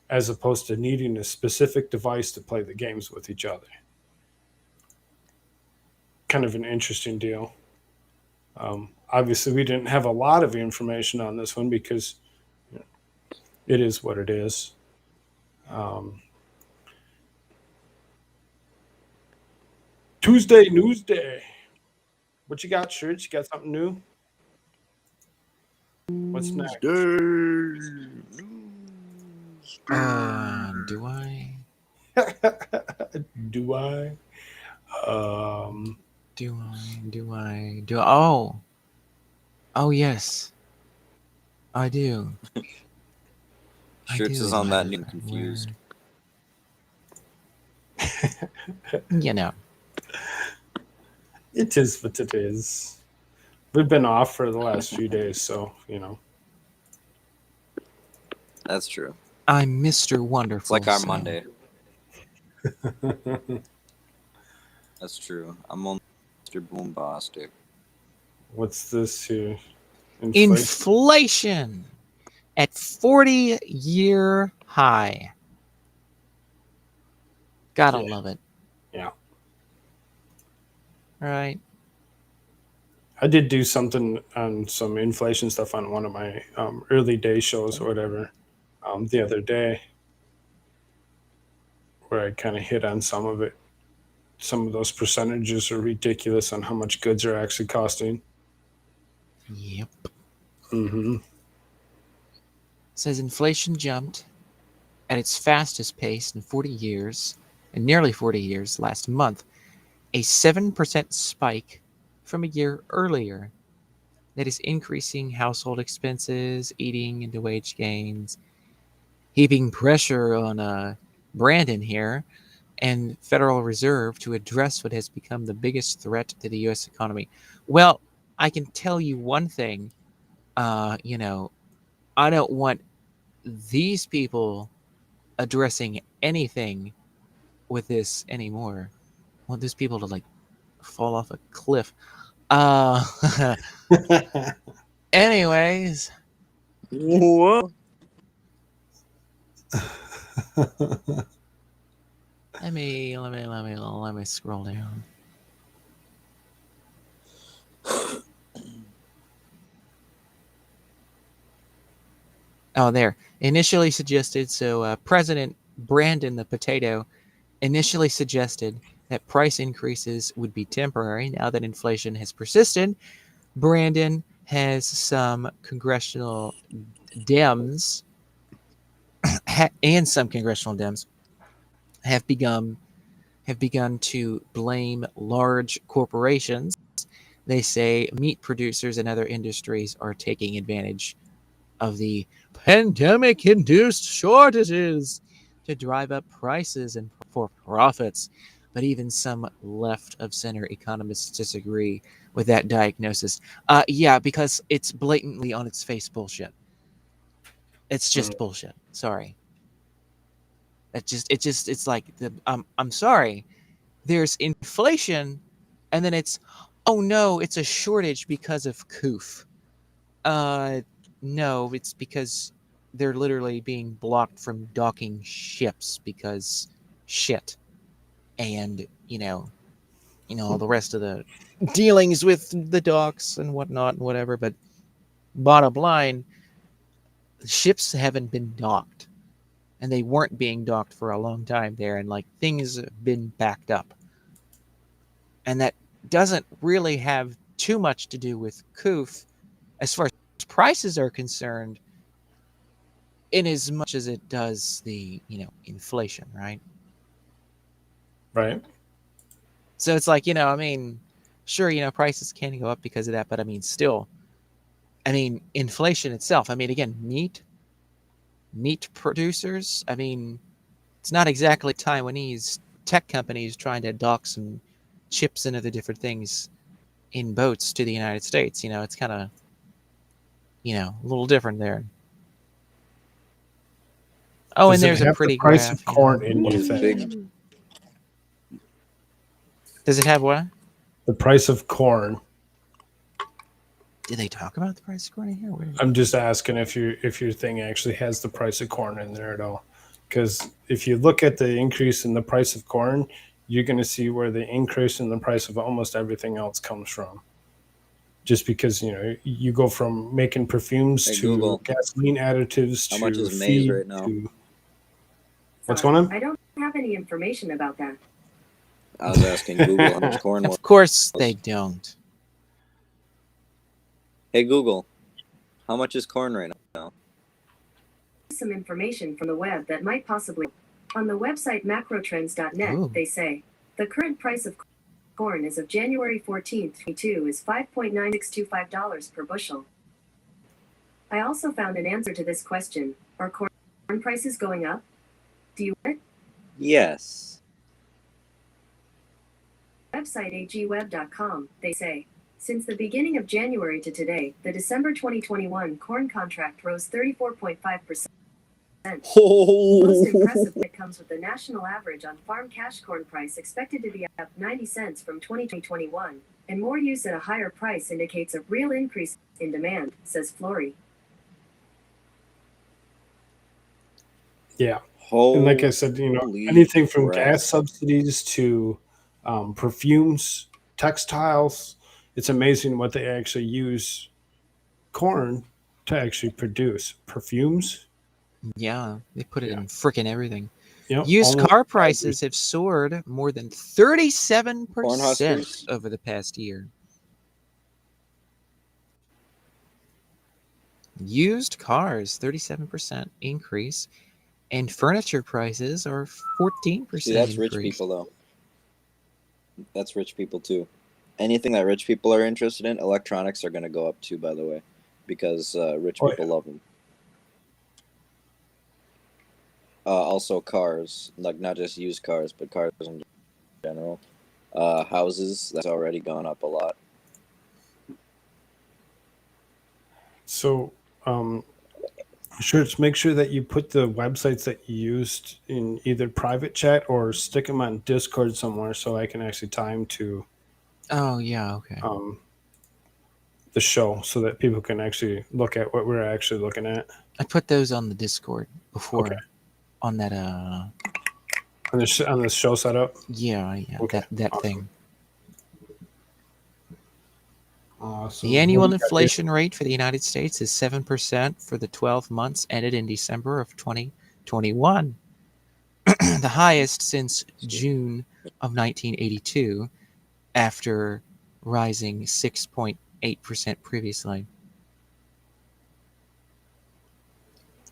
as opposed to needing a specific device to play the games with each other. Kind of an interesting deal. Obviously, we didn't have a lot of information on this one because it is what it is. Tuesday News Day. What you got, Shirts? You got something new? What's next? Do I? Do I? Oh yes, I do. Shirts is on that new confused. It is what it is. We've been off for the last few days, so That's true. I'm Mr. Wonderful. It's like our Monday. That's true. I'm on Mr. Boombastic. What's this here? Inflation at 40-year high. Gotta love it. Yeah. Right. I did do something on some inflation stuff on one of my early day shows or whatever the other day, where I kind of hit on some of it. Some of those percentages are ridiculous on how much goods are actually costing. Yep. Mm-hmm. Says inflation jumped at its fastest pace in nearly 40 years last month, a 7% spike from a year earlier. That is increasing household expenses, eating into wage gains, heaping pressure on Brandon here and Federal Reserve to address what has become the biggest threat to the U.S. economy. Well, I can tell you one thing. I don't want these people addressing anything with this anymore. I want these people to fall off a cliff. Anyways. Whoa. Let me scroll down. Oh, there. Initially suggested, so President Brandon the Potato initially suggested that price increases would be temporary. Now that inflation has persisted, Brandon has some congressional Dems and some congressional Dems have begun to blame large corporations. They say meat producers and other industries are taking advantage of the pandemic-induced shortages to drive up prices and for profits. But even some left-of-center economists disagree with that diagnosis. Yeah, because it's blatantly on its face bullshit. It's just bullshit. Sorry. It's like I'm sorry. There's inflation, and then it's, oh no, it's a shortage because of Koof. No, it's because they're literally being blocked from docking ships because shit. And, all the rest of the dealings with the docks and whatnot and whatever. But bottom line, ships haven't been docked. And they weren't being docked for a long time there. And, things have been backed up. And that doesn't really have too much to do with Koof as far as prices are concerned, in as much as it does the, inflation, right? Right. So it's like, sure, prices can go up because of that, but still, inflation itself, again, meat producers, it's not exactly Taiwanese tech companies trying to dock some chips and other different things in boats to the United States. It's kind of, a little different there. Oh, Does and it there's a have pretty the price graph. of corn in your thing? Big. Does it have what? The price of corn. Did they talk about the price of corn in here? I'm just asking if your thing actually has the price of corn in there at all. Because if you look at the increase in the price of corn, you're going to see where the increase in the price of almost everything else comes from. Just because, you go from making perfumes Hey, to Google, gasoline additives how to much is maize feed right now? to... What's going on? I don't have any information about that. I was asking Google how much corn was. Of course they don't. Hey, Google, how much is corn right now? Some information from the web that might possibly... On the website macrotrends.net, Ooh. they say, the current price of corn as of January 14th, 2022 is $5.9625 per bushel. I also found an answer to this question. Are corn prices going up? Do you want it? Yes. Website agweb.com, they say, since the beginning of January to today, the December 2021 corn contract rose 34.5%. Most impressive, it comes with the national average on farm cash corn price expected to be up 90 cents from 2021, and more use at a higher price indicates a real increase in demand, says Flory. Yeah. Holy And like I said, anything from gas subsidies to perfumes, textiles, it's amazing what they actually use corn to actually produce. Perfumes. Yeah, they put it in frickin' everything. Yep, Used almost car prices have soared more than 37% Cornhuskers? over the past year. Used cars, 37% increase, and furniture prices are 14% See, that's increase. rich people, though. That's rich people, too. Anything that rich people are interested in, electronics are going to go up, too, by the way, because rich people love them. Also, cars, like not just used cars, but cars in general. Houses, that's already gone up a lot. So, make sure that you put the websites that you used in either private chat or stick them on Discord somewhere so I can actually tie them to Oh, yeah, okay. the show so that people can actually look at what we're actually looking at. I put those on the Discord before. Okay. On that, on the show setup? Yeah, Okay. that Awesome. thing. So The annual inflation rate for the United States is 7% for the 12 months ended in December of 2021, the highest since June of 1982, after rising 6.8% previously.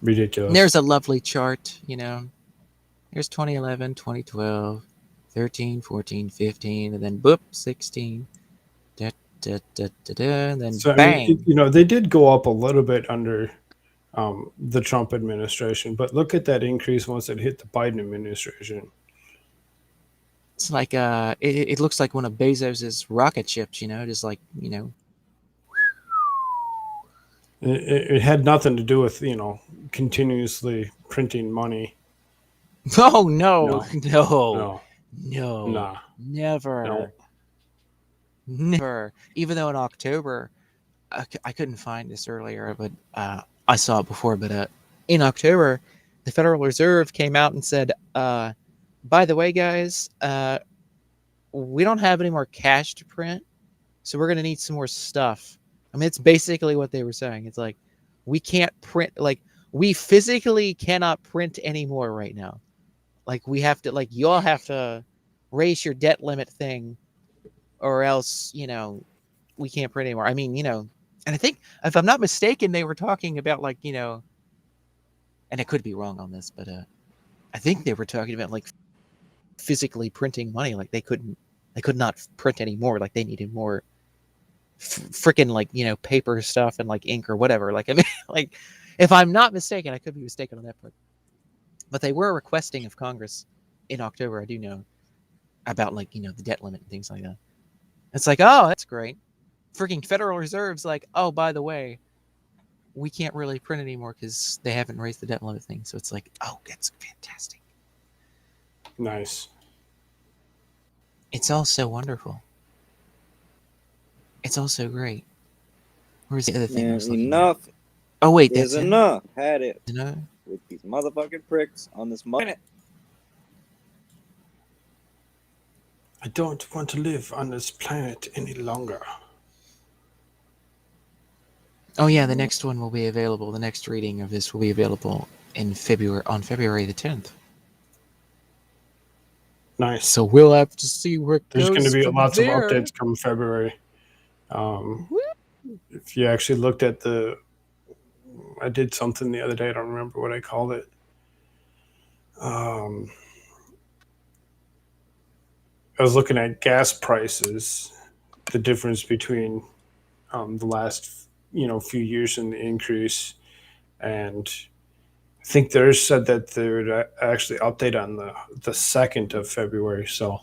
ridiculous. And there's a lovely chart, There's 2011, 2012, 13, 14, 15, and then boop, 16. Da, da, da, da, da, and then So, bang. they did go up a little bit under the Trump administration, but look at that increase once it hit the Biden administration. It's like it looks like one of Bezos's rocket ships, just like It had nothing to do with continuously printing money. Oh no, No. no, Nah. never, No. never. Even though in October, I couldn't find this earlier, but I saw it before. But in October, the Federal Reserve came out and said, "By the way, guys, we don't have any more cash to print, so we're going to need some more stuff." I mean, it's basically what they were saying. It's like, we can't print, like, we physically cannot print anymore right now. Like, we have to, like, y'all have to raise your debt limit thing, or else, we can't print anymore. I mean, and I think, if I'm not mistaken, they were talking about, like, and I could be wrong on this, but I think they were talking about, like, physically printing money. Like, they could not print anymore. Like, they needed more freaking, like, paper stuff and, like, ink or whatever. Like, I mean, like, if I'm not mistaken, I could be mistaken on that part. But they were requesting of Congress in October, I do know, about, like, the debt limit and things like that. It's like, oh, that's great. Freaking Federal Reserve's like, oh, by the way, we can't really print anymore because they haven't raised the debt limit thing. So it's like, oh, that's fantastic. Nice. It's all so wonderful. It's all so great. Where's the other thing I was looking Enough. at? Oh, wait, Is that's enough. Had it. Enough? With these motherfucking pricks on this planet. I don't want to live on this planet any longer. Oh yeah, the next one will be available. The next reading of this will be available on February the 10th. Nice. So we'll have to see where it There's goes. going to be from lots there. of updates come February. If you actually looked at I did something the other day. I don't remember what I called it. I was looking at gas prices, the difference between the last few years in the increase, and I think theirs said that they would actually update on the 2nd of February. So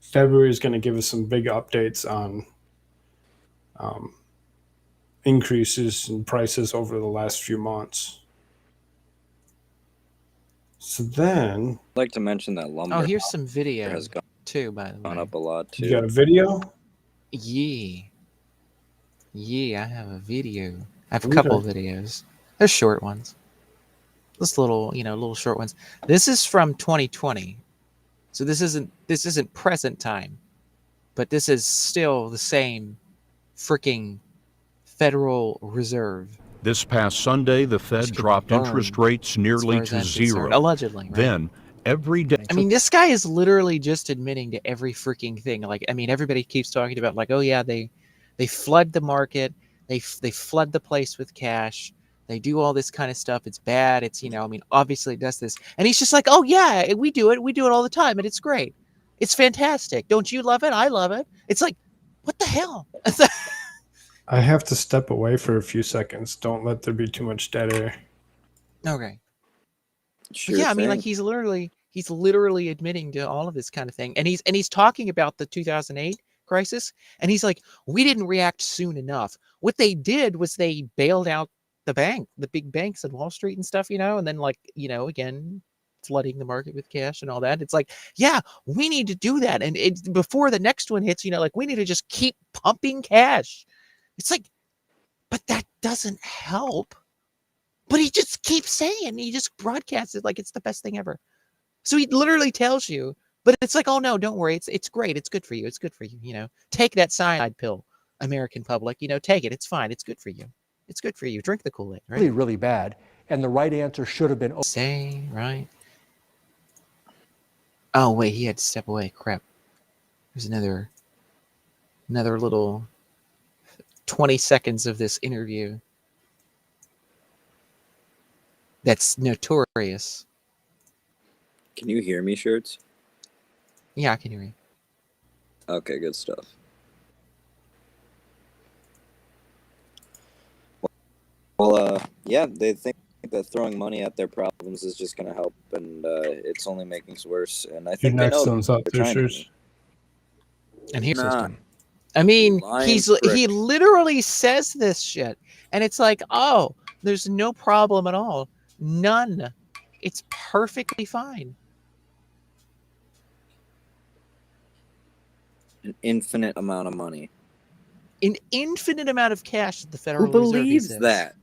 February is going to give us some big updates on increases in prices over the last few months. So then, I'd like to mention that lumber. Oh, here's some video has too, by the way. gone up a lot too. you got a video? Yeah, I have a video. I have a couple videos. They're short ones. Just little short ones. This is from 2020, so this isn't present time, but this is still the same freaking Federal Reserve. This past Sunday, the Fed dropped interest rates nearly to zero. Allegedly, right? Then, every day... I mean, this guy is literally just admitting to every freaking thing. Like, I mean, everybody keeps talking about, like, oh yeah, they flood the market, they flood the place with cash, they do all this kind of stuff. It's bad. It's, I mean, obviously it does this. And he's just like, oh yeah, we do it all the time, and it's great. It's fantastic. Don't you love it? I love it. It's like, what the hell? I have to step away for a few seconds. Don't let there be too much dead air. Okay. Sure Yeah, I mean, thing. like, he's literally admitting to all of this kind of thing, and he's talking about the 2008 crisis, and he's like, we didn't react soon enough. What they did was they bailed out the big banks and Wall Street and stuff, and then, like, again, flooding the market with cash and all that. It's like, yeah, we need to do that, and before the next one hits, like, we need to just keep pumping cash. It's like, but that doesn't help. But he just keeps saying, he just broadcasts it like it's the best thing ever. So he literally tells you, but it's like, oh no, don't worry, it's great, it's good for you, take that cyanide pill. American public, take it. It's fine. It's good for you. It's good for you. Drink the Kool-Aid, right? Really, really bad. And the right answer should have been Say, right? Oh, wait, he had to step away. Crap. There's another little 20 seconds of this interview that's notorious. Can you hear me, Shirts? Yeah, I can hear you. Okay, good stuff. Well, yeah, they think that throwing money at their problems is just going to help, and it's only making it worse. And I Your think they next know one's up, they're trying to. Fishers. And here's Nah. system. I mean, Lying he prick. literally says this shit, and it's like, oh, there's no problem at all. None. It's perfectly fine. An infinite amount of money. An infinite amount of cash at the Federal Who Reserve. believes that?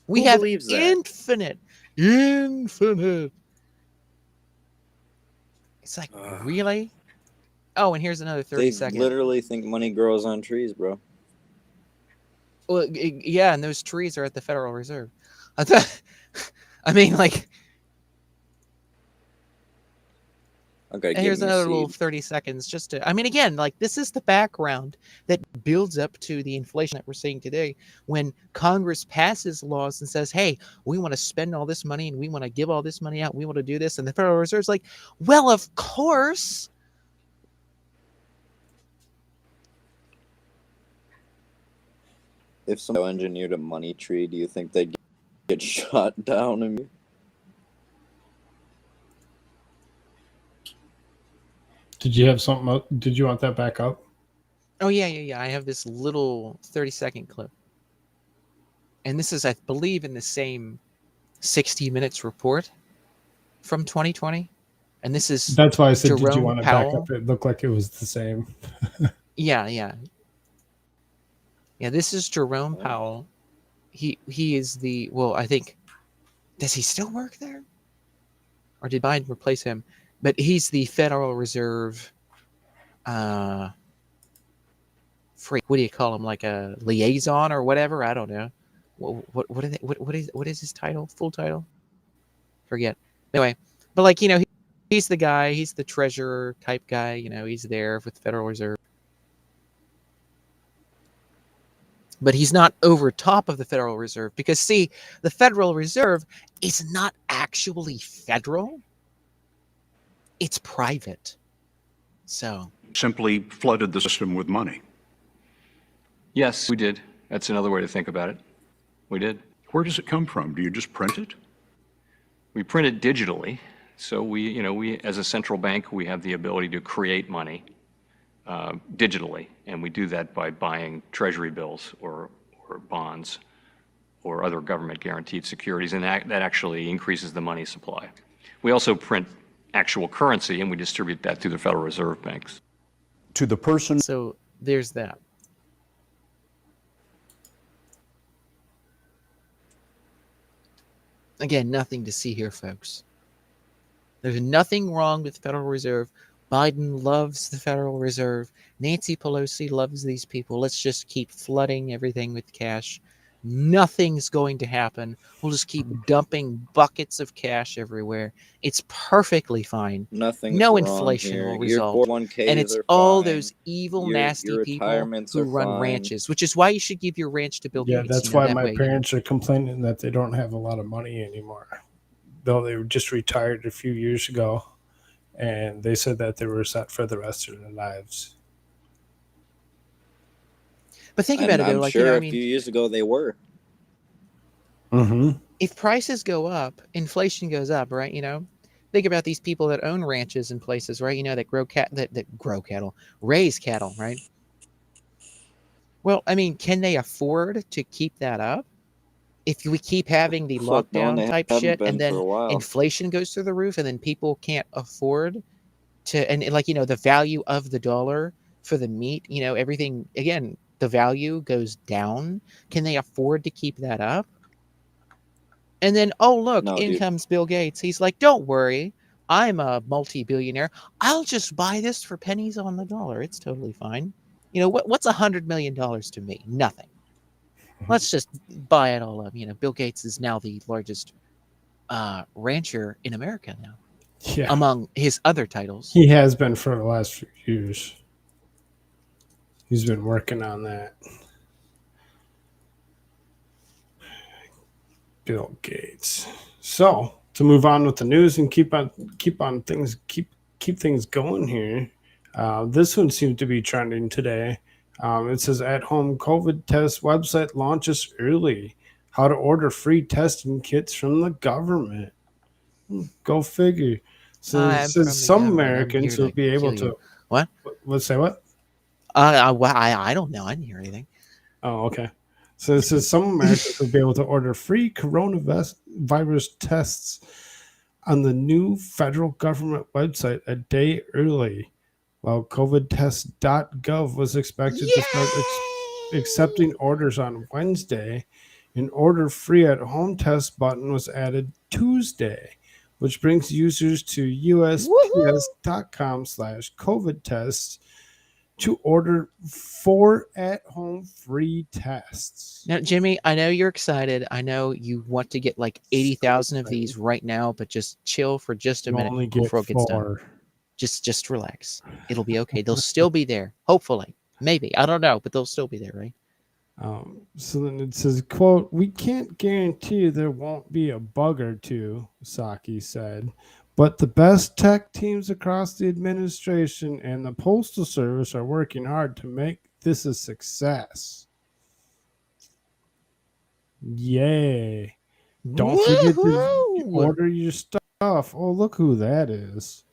We Who have believes that? infinite. It's like, really? Oh, and here's another 30 They seconds. literally think money grows on trees, bro. Well, yeah, and those trees are at the Federal Reserve. I mean, like, Okay, and give here's me a another seed. little 30 seconds just to, I mean, again, like, this is the background that builds up to the inflation that we're seeing today when Congress passes laws and says, hey, we want to spend all this money and we want to give all this money out. We want to do this. And the Federal Reserve's like, well, of course. If someone engineered a money tree, do you think they'd get shot down? I mean, Did you have something up? Did you want that back up? Oh, yeah. I have this little 30-second clip. And this is, I believe, in the same 60 Minutes report from 2020. And this is That's why I said, did you Jerome want it Powell. back up? It looked like it was the same. Yeah. Yeah, this is Jerome Powell. He is the, well, I think, does he still work there? Or did Biden replace him? But he's the Federal Reserve freak. What do you call him? Like a liaison or whatever? I don't know. What are they, what is his title? Full title? Forget. Anyway, but like, he's the guy, he's the treasurer type guy, he's there with the Federal Reserve. But he's not over top of the Federal Reserve because, see, the Federal Reserve is not actually federal. It's private. So Simply flooded the system with money. Yes, we did. That's another way to think about it. We did. Where does it come from? Do you just print it? We print it digitally. So we as a central bank, we have the ability to create money digitally, and we do that by buying treasury bills or bonds or other government guaranteed securities, and that actually increases the money supply. We also print actual currency, and we distribute that through the Federal Reserve banks. to the person. So there's that. Again, nothing to see here, folks. There's nothing wrong with the Federal Reserve. Biden loves the Federal Reserve. Nancy Pelosi loves these people. Let's just keep flooding everything with cash. Nothing's going to happen. We'll just keep dumping buckets of cash everywhere. It's perfectly fine. nothing's No wrong inflation here. will Your result. 401ks And it's are all fine. those evil, Your nasty people retirements who are run fine. ranches, which is why you should give your ranch to Bill Yeah, Gates. that's why that my way, parents are complaining that they don't have a lot of money anymore. Though they were just retired a few years ago, and they said that they were set for the rest of their lives. But think about it, though. I'm Like, sure I a mean, few years ago they were. Mm-hmm. if prices go up, inflation goes up, right? Think about these people that own ranches in places, right? That grow cattle, raise cattle, right? Well, I mean, can they afford to keep that up? If we keep having the Fuck no, and lockdown they type haven't shit, been and then for a while. inflation goes through the roof, and then people can't afford to, and like, the value of the dollar for the meat, everything, again, the value goes down. Can they afford to keep that up? And then, oh, look, No, in dude. comes Bill Gates. He's like, don't worry. I'm a multi-billionaire. I'll just buy this for pennies on the dollar. It's totally fine. You know, what's $100 million to me? Nothing. Let's just buy it all up. You know, Bill Gates is now the largest rancher in America now, Yeah, among his other titles. he has been for the last few years. He's been working on that. Bill Gates. So to move on with the news and keep things going here. This one seems to be trending today. It says at-home COVID test website launches early. How to order free testing kits from the government. Go figure. So it I'm from says the some government. I'm Americans here will to be able kill you. to. What? Let's say what? I don't know. I didn't hear anything. Oh, okay. So it says some Americans will be able to order free coronavirus tests on the new federal government website a day early, while covidtest.gov was expected to start accepting orders on Wednesday. An order free at home test button was added Tuesday, which brings users to usps.com/COVID tests to order 4 at-home free tests. Now, Jimmy, I know you're excited. I know you want to get like 80,000 of these right now, but just chill for just a You minute only before get it gets done. 4. Just relax. It'll be okay. They'll still be there. Hopefully. Maybe. I don't know, but they'll still be there, right? So then it says, quote, "We can't guarantee there won't be a bug or two," Psaki said, "but the best tech teams across the administration and the Postal Service are working hard to make this a success." Yay. Don't forget to Woohoo! order your stuff. Oh, look who that is.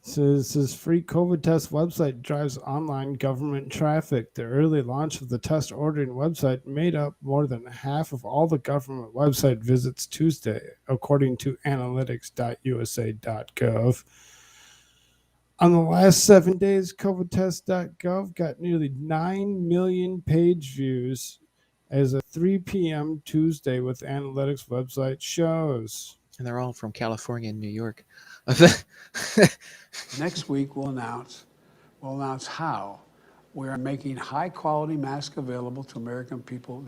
Says free COVID test website drives online government traffic. The early launch of the test ordering website made up more than half of all the government website visits Tuesday, according to analytics.usa.gov. On the last 7 days, covidtest.gov got nearly 9 million page views as of 3 p.m. Tuesday, with analytics website shows. And they're all from California and New York. Next week, we'll announce how we are making high-quality masks available to the American people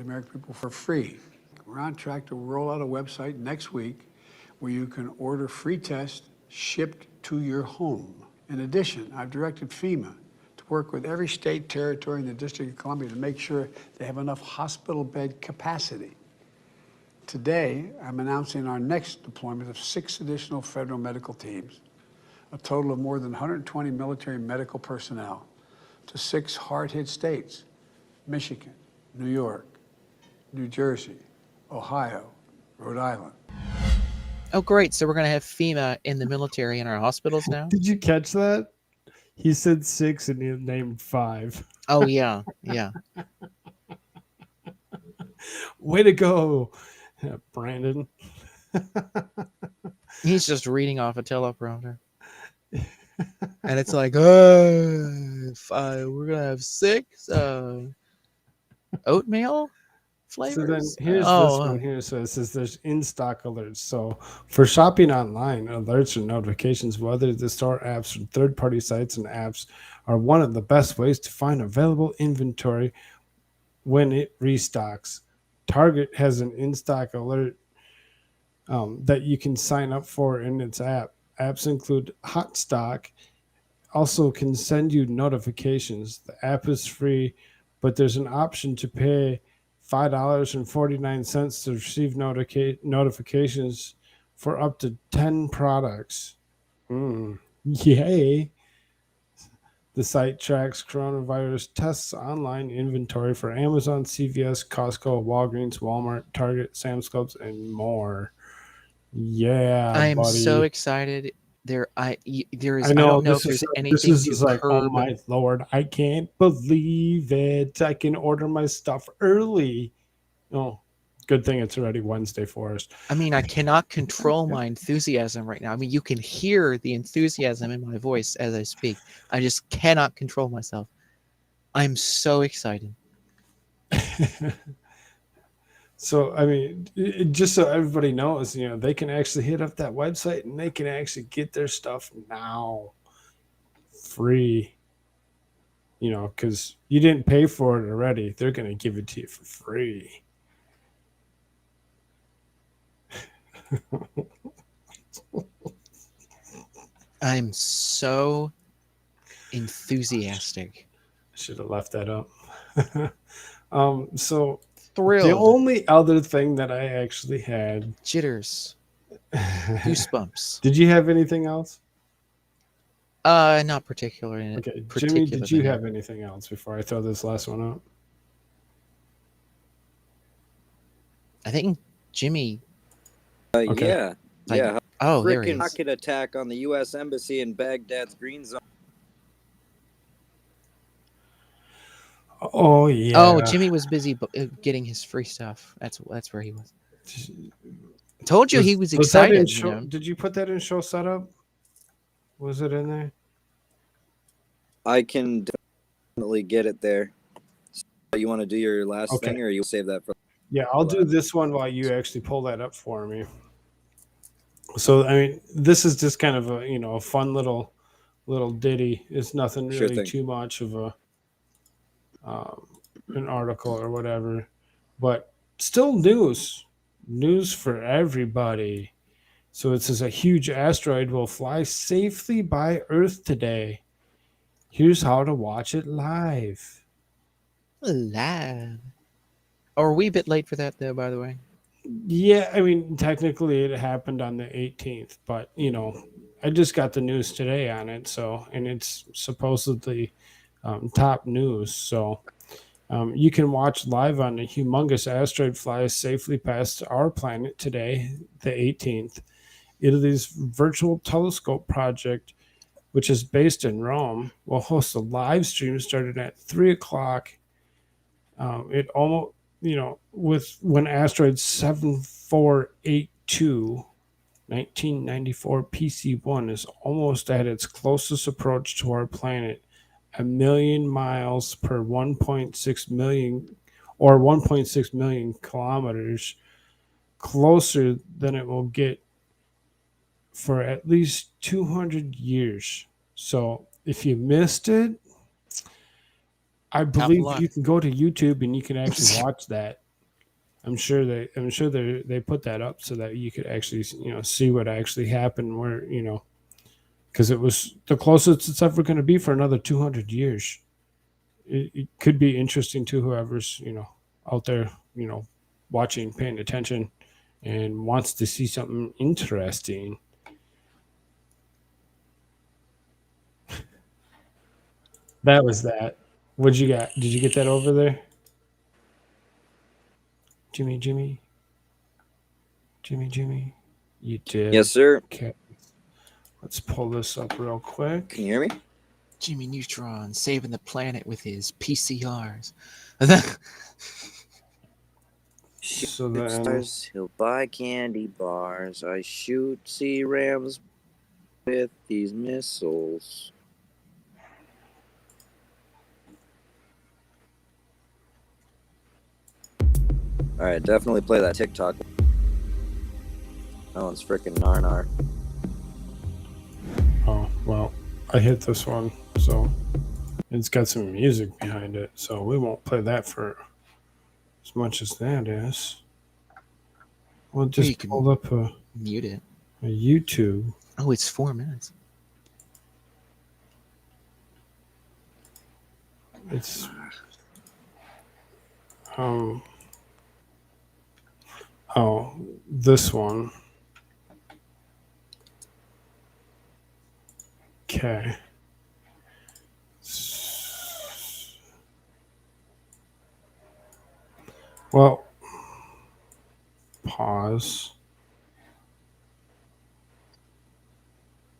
for free. We're on track to roll out a website next week where you can order free tests shipped to your home. In addition, I've directed FEMA to work with every state, territory, and the District of Columbia to make sure they have enough hospital bed capacity. Today, I'm announcing our next deployment of 6 additional federal medical teams, a total of more than 120 military medical personnel, to 6 hard-hit states: Michigan, New York, New Jersey, Ohio, Rhode Island. Oh, great. So we're going to have FEMA in the military in our hospitals now? Did you catch that? He said 6 and he named 5. Oh, yeah. Yeah. Way to go, Brandon. He's just reading off a teleprompter. And it's like, 5. We're going to have 6 oatmeal flavors. So then here's this one here. So it says there's in-stock alerts. So for shopping online, alerts or notifications, whether the store apps or third-party sites and apps, are one of the best ways to find available inventory when it restocks. Target has an in-stock alert that you can sign up for in its app. Apps include Hot Stock, also can send you notifications. The app is free, but there's an option to pay $5.49 to receive notifications for up to 10 products. Yay. The site tracks coronavirus tests online inventory for Amazon, CVS, Costco, Walgreens, Walmart, Target, Sam's Clubs, and more. Yeah, I am buddy. so excited. There is. I know don't know if there's anything this is to like, oh curb. my Lord, I can't believe it. I can order my stuff early. Oh, good thing it's already Wednesday for us. I mean, I cannot control my enthusiasm right now. I mean, you can hear the enthusiasm in my voice as I speak. I just cannot control myself. I'm so excited. So, I mean, just so everybody knows, they can actually hit up that website and they can actually get their stuff now free. because you didn't pay for it already. They're going to give it to you for free. I'm so enthusiastic. Should have left that up. So Thrilled. the only other thing that I actually had jitters, goosebumps. Did you have anything else? Not particularly. Okay, Jimmy, did you have anything else before I throw this last one out? I think Jimmy. Okay. Yeah. Like, Yeah. oh, there he Frickin' is. rocket attack on the U.S. Embassy in Baghdad's green zone. Oh yeah. Oh, Jimmy was busy getting his free stuff. That's where he was. Told you he was excited. That in show, Did you put that in show setup? Was it in there? I can definitely get it there. So you want to do your last thing, or you save that for? Yeah, I'll do this one while you actually pull that up for me. So I mean, this is just kind of a fun little ditty. It's nothing really too much of a an article or whatever, but still news for everybody. So it says a huge asteroid will fly safely by Earth today. Here's how to watch it live. Live. Oh, are we a bit late for that, though, by the way? Yeah, I mean, technically it happened on the 18th, but, I just got the news today on it, and it's supposedly top news. So you can watch live on a humongous asteroid fly safely past our planet today, the 18th. Italy's virtual telescope project, which is based in Rome, will host a live stream starting at 3 o'clock. It almost, when asteroid 7482, 1994 PC1 is almost at its closest approach to our planet, 1 million miles per 1.6 million or 1.6 million kilometers closer than it will get for at least 200 years. So if you missed it, I believe you can go to YouTube and you can actually watch that. I'm sure they put that up so that you could actually see what actually happened. Where because it was the closest it's ever going to be for another 200 years. It could be interesting to whoever's out there watching, paying attention, and wants to see something interesting. That was that. What'd you got? Did you get that over there? Jimmy. You did. Yes, sir. Okay. Let's pull this up real quick. Can you hear me? Jimmy Neutron saving the planet with his PCRs. So then, Stars, he'll buy candy bars. I shoot sea rams with these missiles. All right, definitely play that TikTok. That one's freaking Narnar. oh well, I hit this one, so it's got some music behind it. So we won't play that for as much as that is. We'll just pull up mute it. A YouTube. Oh, it's 4 minutes. It's this one. Okay. Well, pause.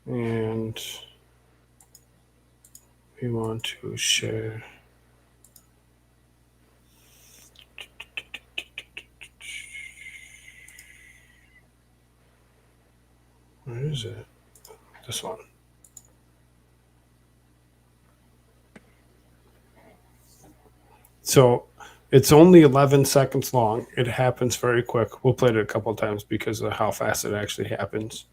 And we want to share. Where is it? This one. So it's only 11 seconds long. It happens very quick. We'll play it a couple of times because of how fast it actually happens.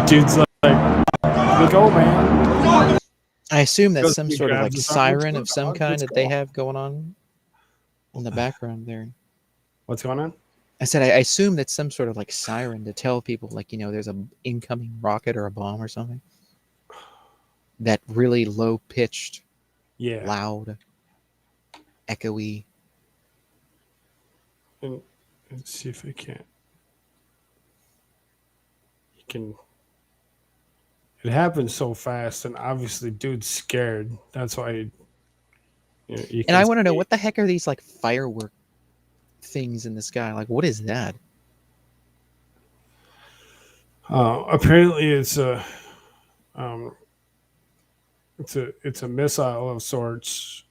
Dude's like, let's go, man. I assume that's Goes some and he sort of grabs like his arm, "Let's siren go, of some dog, kind let's that they go." have going on in the background there. What's going on? I said I assume that's some sort of like siren to tell people like, there's a incoming rocket or a bomb or something. That really low pitched, Yeah. loud, echoey. And let's see if I can't. You can. It happens so fast, and obviously, dude's scared. That's why. You And I can want to know see- what the heck are these like firework things in the sky? Like, what is that? Apparently, it's a missile of sorts.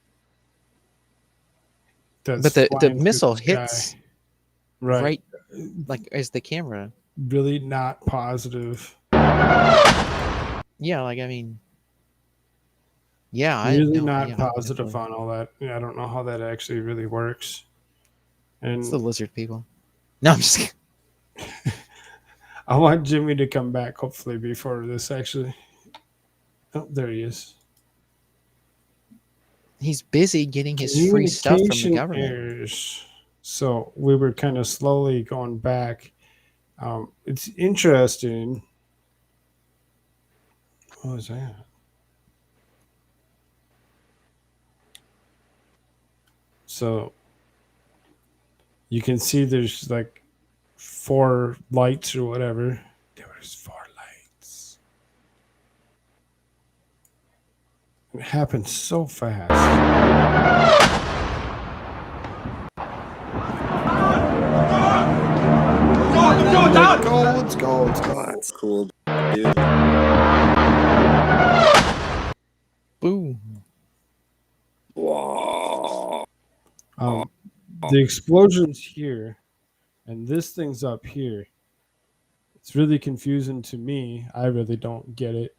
That's But the flying through missile the sky. hits Right. like as the camera. Really not positive. Yeah, like I mean, yeah, Really no, not yeah, positive definitely. on all that. Yeah, I don't know how that actually really works. And It's the lizard people. No, I'm just kidding. I want Jimmy to come back hopefully before this actually. Oh, there he is. He's busy getting his free stuff from the Communication government. errors. So we were kind of slowly going back. It's interesting. What was that? So you can see there's like 4 lights or whatever. There was 4 lights. It happened so fast. Let's go. That's cool, dude. Boom. Whoa. The explosion's here, and this thing's up here. It's really confusing to me. I really don't get it.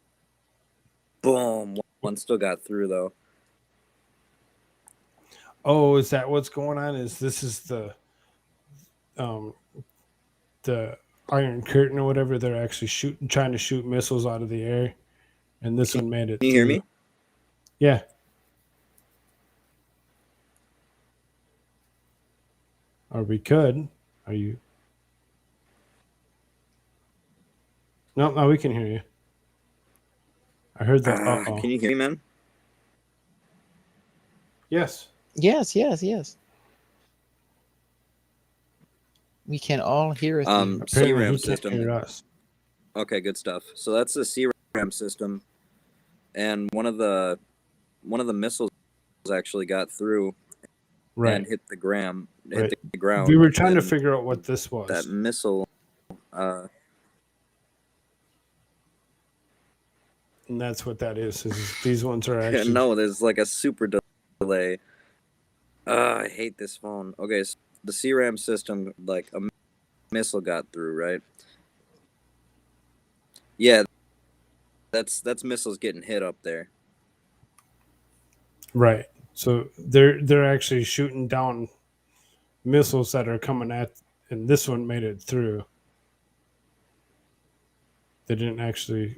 Boom. One still got through though. Oh, is that what's going on? This is the Iron Curtain or whatever? They're actually trying to shoot missiles out of the air, and this one made it. Can you hear through. me? Yeah. Or we could. Are you? No, we can hear you. I heard that. Can you hear me, man? Yes. Yes. We can all hear a thing. CRAM system. Hear us. Okay, good stuff. So that's the CRAM system, and one of the missiles actually got through and hit the ground. We were trying to figure out what this was. That missile. And that's what that is these ones are actually. No, there's like a super delay. I hate this phone. Okay, so the CRAM system, like a missile got through, right? Yeah, that's missiles getting hit up there. Right. So they're actually shooting down missiles that are coming at, and this one made it through. They didn't actually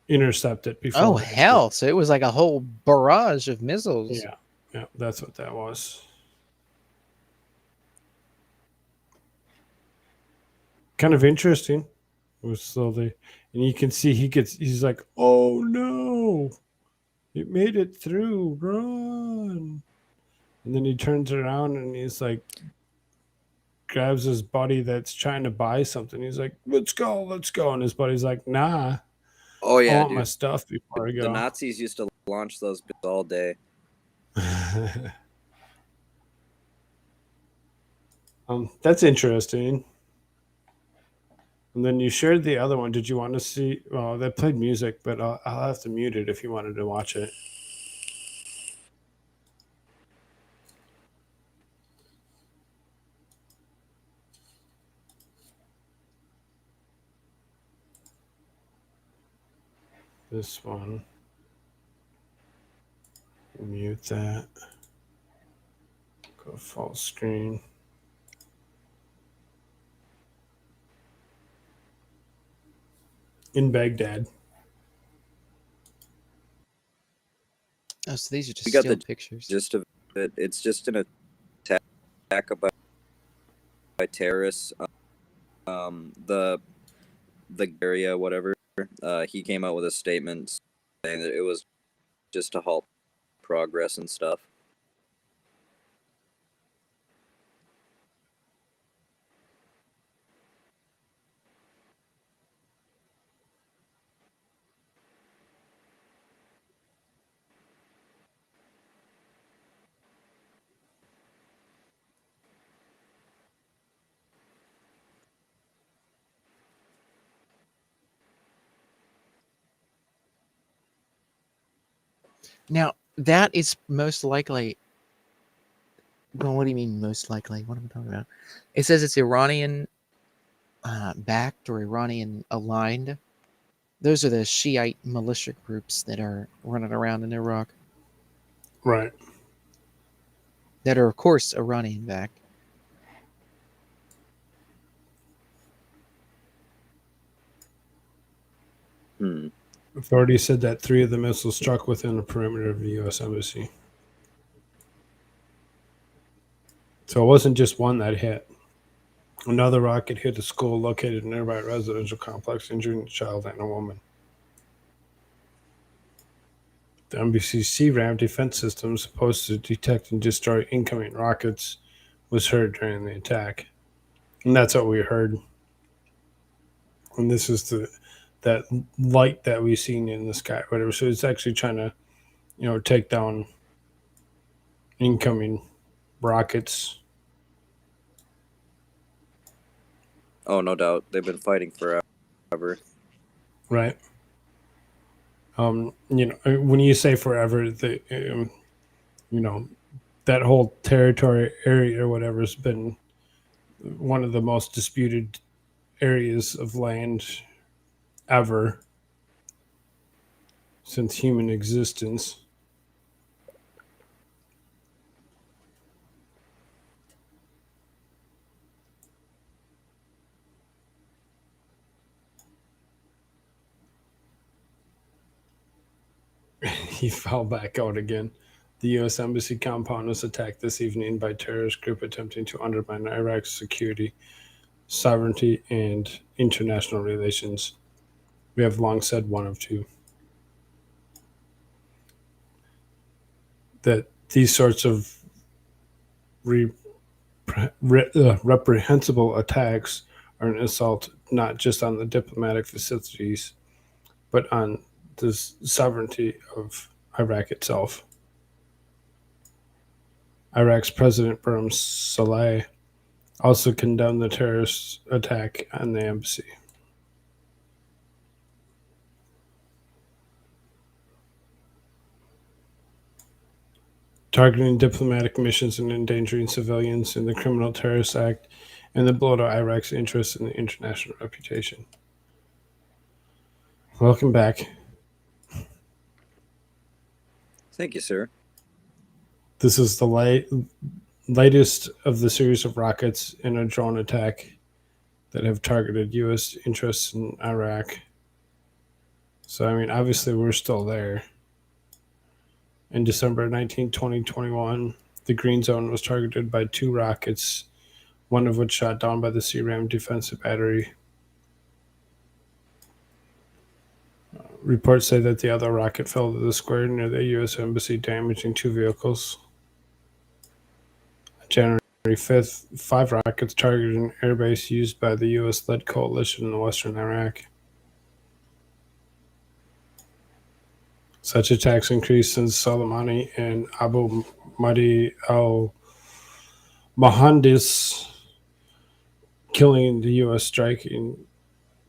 intercept it before. Oh hell! So it was like a whole barrage of missiles. Yeah, that's what that was. Kind of interesting. It was slowly, and you can see he's like, oh no, it made it through, run. And then he turns around and he's like, grabs his buddy that's trying to buy something. He's like, let's go. And his buddy's like, nah. Oh yeah, I want dude. my stuff before I go. The Nazis used to launch those all day. That's interesting. And then you shared the other one. Did you want to see? Well, they played music, but I'll have to mute it if you wanted to watch it. This one. Mute that. Go full screen. in Baghdad. Oh, so these are just We got still the pictures. gist of it. It's just an attack by terrorists. The area, whatever. He came out with a statement saying that it was just to halt progress and stuff. Now, that is most likely. Well, what do you mean most likely? What am I talking about? It says it's Iranian backed or Iranian aligned. Those are the Shiite militia groups that are running around in Iraq. Right. That are, of course, Iranian backed. Authorities said that 3 of the missiles struck within the perimeter of the U.S. Embassy. So it wasn't just one that hit. Another rocket hit a school located in a nearby residential complex, injuring a child and a woman. The embassy's CRAM defense system, supposed to detect and destroy incoming rockets, was heard during the attack. And that's what we heard. And this is that light that we've seen in the sky, whatever. So it's actually trying to, take down incoming rockets. Oh, no doubt. They've been fighting forever. Right. When you say forever, that whole territory area or whatever has been one of the most disputed areas of land ever since human existence. He fell back out again. The U.S. Embassy compound was attacked this evening by a terrorist group attempting to undermine Iraq's security, sovereignty, and international relations. We have long said one of two. That these sorts of reprehensible attacks are an assault not just on the diplomatic facilities, but on the sovereignty of Iraq itself. Iraq's President Barham Saleh also condemned the terrorist attack on the embassy. Targeting diplomatic missions and endangering civilians in the Criminal Terrorist Act and the blow to Iraq's interest in the international reputation. Welcome back. Thank you, sir. This is the latest of the series of rockets in a drone attack that have targeted U.S. interests in Iraq. So, obviously we're still there. In December 19, 2021, the Green Zone was targeted by 2 rockets, one of which shot down by the CRAM defensive battery. Reports say that the other rocket fell to the square near the U.S. Embassy, damaging 2 vehicles. On January 5th, 5 rockets targeted an airbase used by the U.S.-led coalition in western Iraq. Such attacks increased since Soleimani and Abu Mahdi al-Mohandes killing the U.S. strike in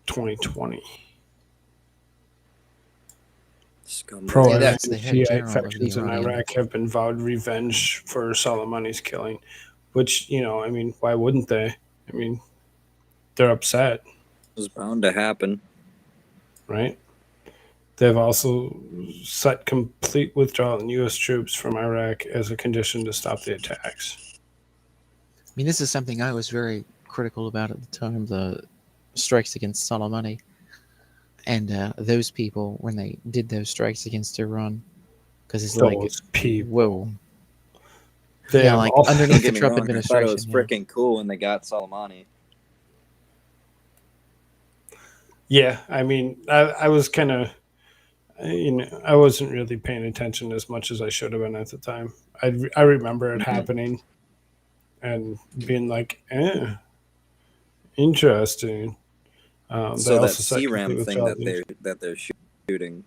2020. That's the head Shiite general of the factions in Iranian. Iraq have been vowed revenge for Soleimani's killing, which, why wouldn't they? They're upset. It was bound to happen. Right? They've also set complete withdrawal in U.S. troops from Iraq as a condition to stop the attacks. This is something I was very critical about at the time, the strikes against Soleimani. And those people, when they did those strikes against Iran, because it's Those like, people. whoa. They Yeah, have like all- underneath Don't the get me Trump wrong. I thought it was administration. freaking cool when they got Soleimani. Yeah, I mean, I was kind of, I wasn't really paying attention as much as I should have been at the time. I remember it happening and being like, interesting. They So that also said CRAM complete thing withdrawal. that they're shooting,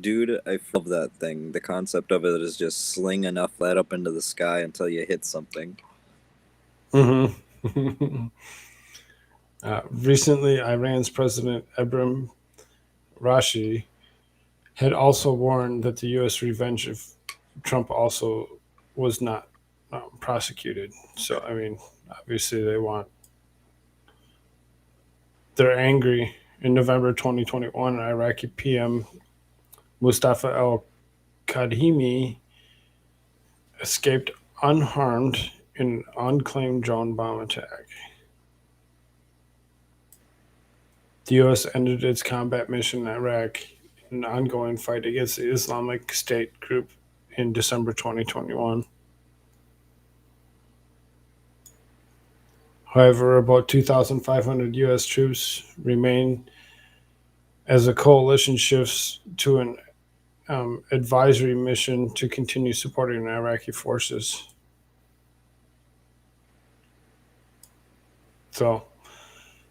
dude, I love that thing. The concept of it is just sling enough lead up into the sky until you hit something. Mm-hmm. Recently, Iran's President Ebrahim Rashi had also warned that the U.S. revenge if Trump also was not prosecuted. So, I mean, obviously they're angry. In November 2021, Iraqi PM Mustafa al-Kadhimi escaped unharmed in an unclaimed drone bomb attack. The U.S. ended its combat mission in Iraq in an ongoing fight against the Islamic State group in December 2021. However, about 2,500 U.S. troops remain as the coalition shifts to an advisory mission to continue supporting Iraqi forces. So,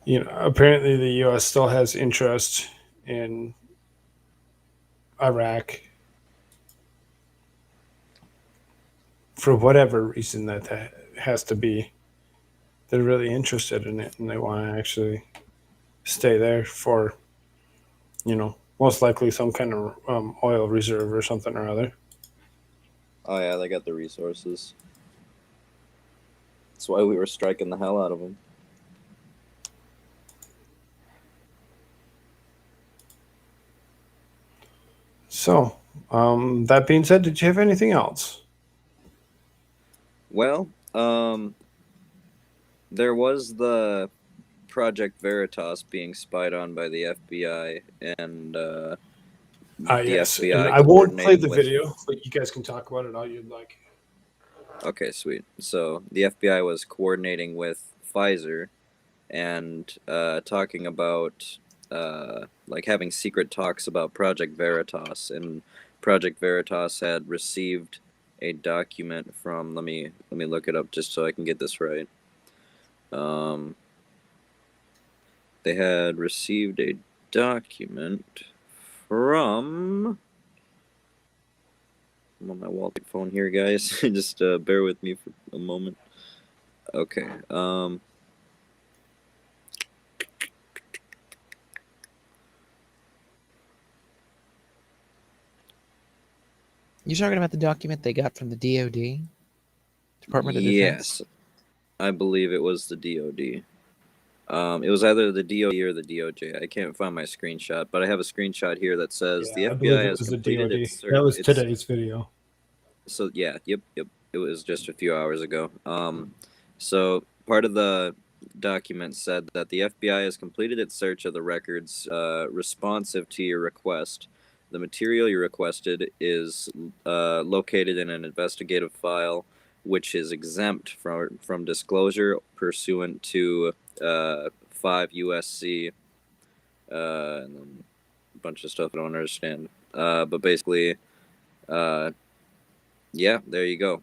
apparently the U.S. still has interest in Iraq for whatever reason that has to be. They're really interested in it and they want to actually stay there for, most likely some kind of oil reserve or something or other. Oh yeah, they got the resources. That's why we were striking the hell out of them. So, that being said, did you have anything else? Well, there was the Project Veritas being spied on by the FBI, and the Yes, FBI and I won't play coordinating the with. video, but you guys can talk about it all you'd like. Okay, sweet. So the FBI was coordinating with Pfizer and talking about like having secret talks about Project Veritas, and Project Veritas had received a document from. Let me look it up just so I can get this right. They had received a document from. I'm on my Walt phone here, guys. Just bear with me for a moment. Okay. You're talking about the document they got from the DoD, Department of Defense? Yes, I believe it was the DoD. It was either the DoD or the DOJ. I can't find my screenshot, but I have a screenshot here that says the I believe FBI it has was the completed DoD. its That was its. today's video. So yeah, yep. It was just a few hours ago. So part of the document said that the FBI has completed its search of the records responsive to your request. The material you requested is located in an investigative file, which is exempt from disclosure pursuant to 5 USC, and then a bunch of stuff I don't understand. But basically, yeah, there you go.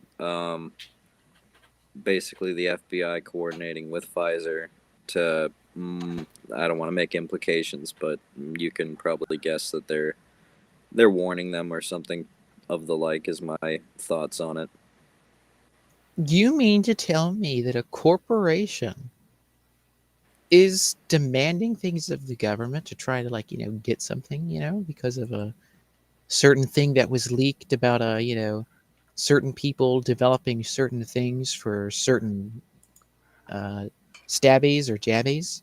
Basically, the FBI coordinating with Pfizer to, I don't want to make implications, but you can probably guess that they're warning them or something of the like, is my thoughts on it. You mean to tell me that a corporation is demanding things of the government to try to get something, because of a certain thing that was leaked about certain people developing certain things for certain stabbies or jabbies,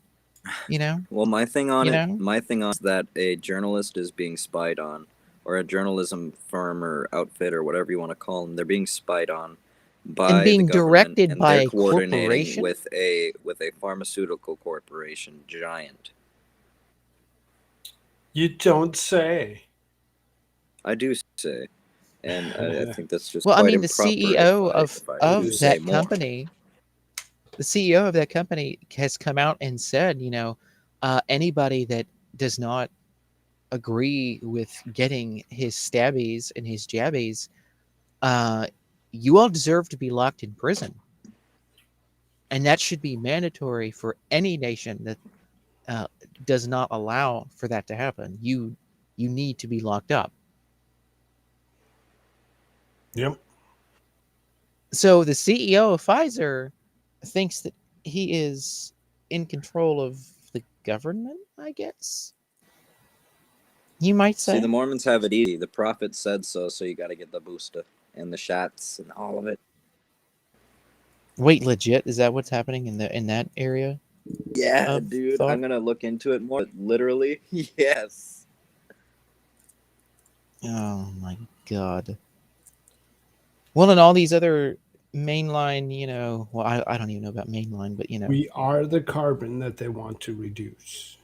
Well, my thing on You it, know? my thing on is that a journalist is being spied on, or a journalism firm or outfit or whatever you want to call them. They're being spied on And by the being government, directed and by they're a coordinating corporation? with a pharmaceutical corporation giant. You don't say. I do say, and I think that's just Well, I quite mean, the improper CEO if I of do say that more. company, the CEO of that company has come out and said, anybody that does not agree with getting his stabbies and his jabbies, you all deserve to be locked in prison. And that should be mandatory for any nation that does not allow for that to happen. You need to be locked up. Yep. So the CEO of Pfizer thinks that he is in control of the government, I guess. You might See, the say. Mormons have it easy. The prophet said so, so you got to get the booster and the shots and all of it. Wait, legit? Is that what's happening in that area? Yeah, Of dude, thought? I'm gonna look into it more. But literally, yes. Oh my god. Well, and all these other mainline, well, I don't even know about mainline, but We are the carbon that they want to reduce.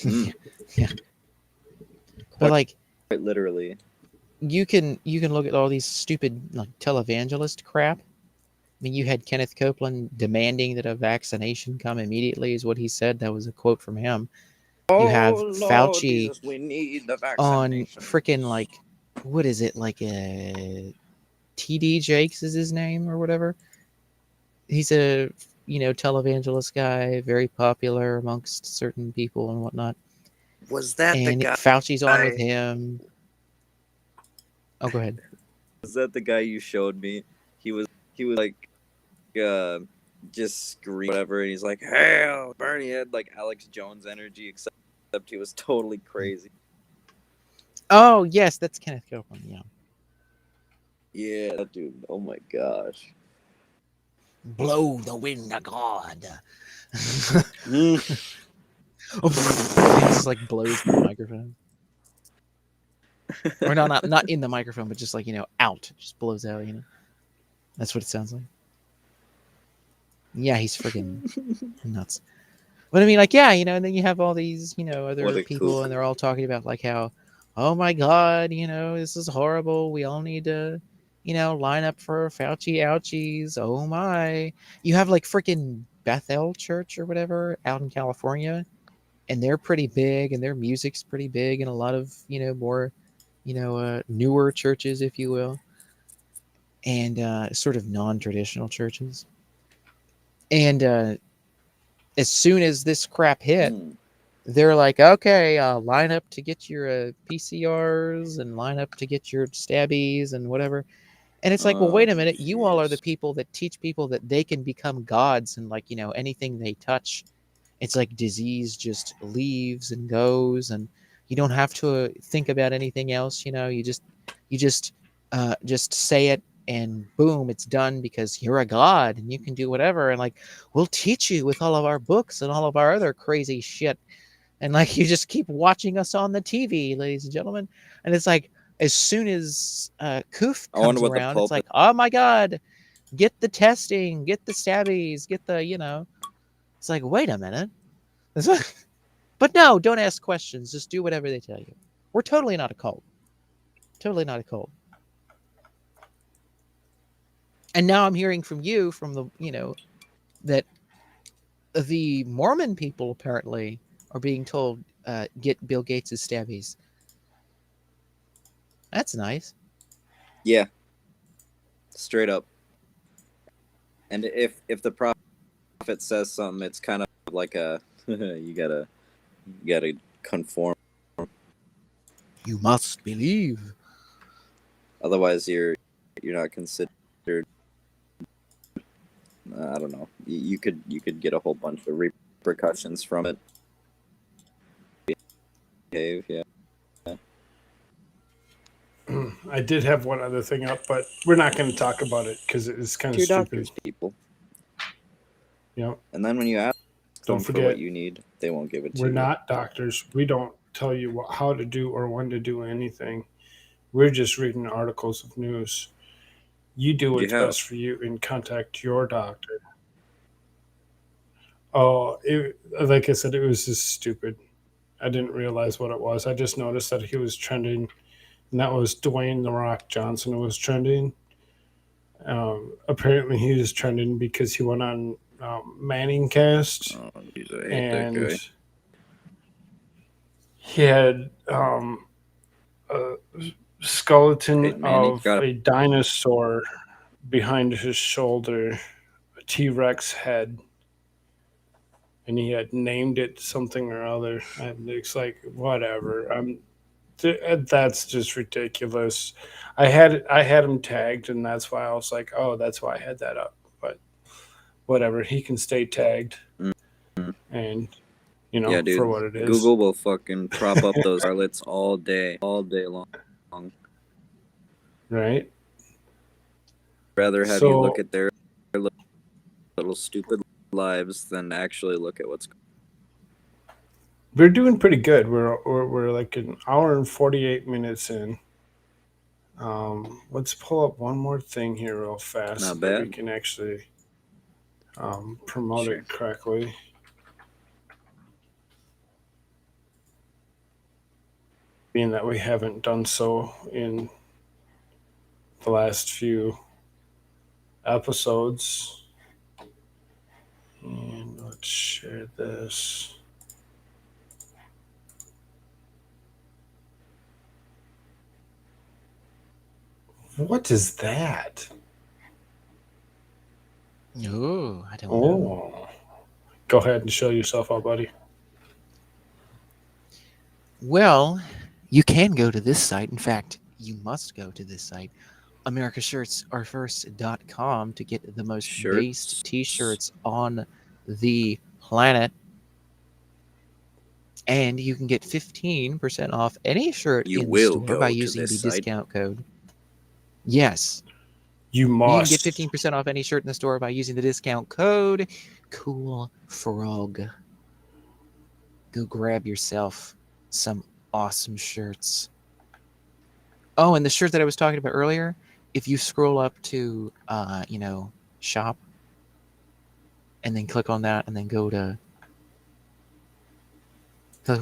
yeah. But like, quite literally, you can look at all these stupid like televangelist crap. I mean, you had Kenneth Copeland demanding that a vaccination come immediately, is what he said. That was a quote from him. You have Lord Fauci Jesus, we need the on vaccination. freaking like, what is it, like a TD Jakes is his name or whatever. He's a televangelist guy, very popular amongst certain people and whatnot. Was that the And guy? Fauci's on with him. Oh, go ahead. Was that the guy you showed me? He was like just scream whatever, and he's like, "Hell!" Bernie had like Alex Jones energy, except he was totally crazy. Oh yes, that's Kenneth Copeland. Yeah. Yeah, that dude. Oh my gosh. Blow the wind of God. Hmm. He just like blows the microphone. Or no, not in the microphone, but just like, out. Just blows out, That's what it sounds like. Yeah, he's friggin' nuts. But I mean, like, yeah, and then you have all these, other people, and they're all talking about like how, oh my God, this is horrible. We all need to, line up for Fauci ouchies. Oh my. You have like freaking Bethel Church or whatever out in California, and they're pretty big, and their music's pretty big, and a lot of, more, newer churches, if you will, and sort of non-traditional churches. And as soon as this crap hit, they're like, okay, line up to get your PCRs and line up to get your stabbies and whatever. And it's like, well, wait a minute. You all are the people that teach people that they can become gods, and like, anything they touch, it's like disease just leaves and goes, and you don't have to think about anything else. You just say it, and boom, it's done, because you're a god and you can do whatever. And like, we'll teach you with all of our books and all of our other crazy shit. And like, you just keep watching us on the TV, ladies and gentlemen. And it's like, as soon as Koof comes around, it's like, oh my God, get the testing, get the stabbies, get the, it's like, wait a minute. But no, don't ask questions. Just do whatever they tell you. We're totally not a cult. Totally not a cult. And now I'm hearing from you, from the, that the Mormon people apparently are being told, get Bill Gates' stabbies. That's nice. Yeah. Straight up. And if the prophet says something, it's kind of like a you gotta conform. You must believe. Otherwise, you're not considered. I don't know. You could get a whole bunch of repercussions from it. Behave, yeah. I did have one other thing up, but we're not going to talk about it because it is kind of Your stupid. doctors, people. Yeah. And then when you ask Don't them forget, for what you need, they won't give it to you. We're not doctors. We don't tell you how to do or when to do anything. We're just reading articles of news. You do what's best for you and contact your doctor. Oh, like I said, it was just stupid. I didn't realize what it was. I just noticed that he was trending, and that was Dwayne the Rock Johnson who was trending. Apparently, he was trending because he went on Manning Cast, Oh, geez, I hate that and guy. he had a skeleton Peyton Manning of got a dinosaur behind his shoulder, a T-Rex head, and he had named it something or other. And it's like, whatever. That's just ridiculous. I had him tagged, and that's why I was like, oh, that's why I had that up. But whatever, he can stay tagged, Mhm. and Yeah, for dude. what it is. Google will fucking prop up those harlots all day long. Right? Rather have you look So at their little stupid lives than actually look at what's. we're doing pretty good. We're like an hour and 48 minutes in. Let's pull up one more thing here real fast so Not that we bad. can actually promote Sure. it correctly. Being that we haven't done so in the last few episodes. And let's share this. What is that? Oh, I don't know. Oh. Go ahead and show yourself out, buddy. Well, you can go to this site. In fact, you must go to this site, americashirtsareFirst.com, to get the most based t-shirts on the planet. And you can get 15% off any shirt You in the will store go by to using the this site. discount code. Yes. You You can get must. 15% off any shirt in the store by using the discount code Koolfrogg. Go grab yourself some awesome shirts. Oh, and the shirt that I was talking about earlier, if you scroll up to, shop, and then click on that, and then click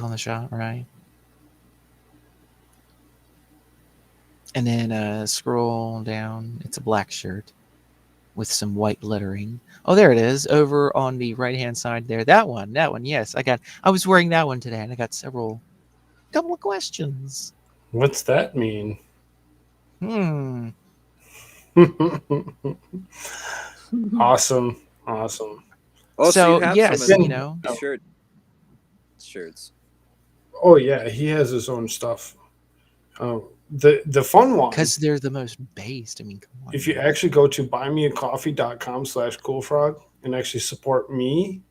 on the shop, right? And then scroll down. It's a black shirt with some white lettering. Oh, there it is, over on the right-hand side there. That one. Yes, I was wearing that one today, and I got couple of questions. What's that mean? Awesome. Oh, so you have yes, some of these shirts. Oh yeah, he has his own stuff. The fun one, because they're the most based. I mean, come on. if you actually go to buymeacoffee.com/coolfrog and actually support me,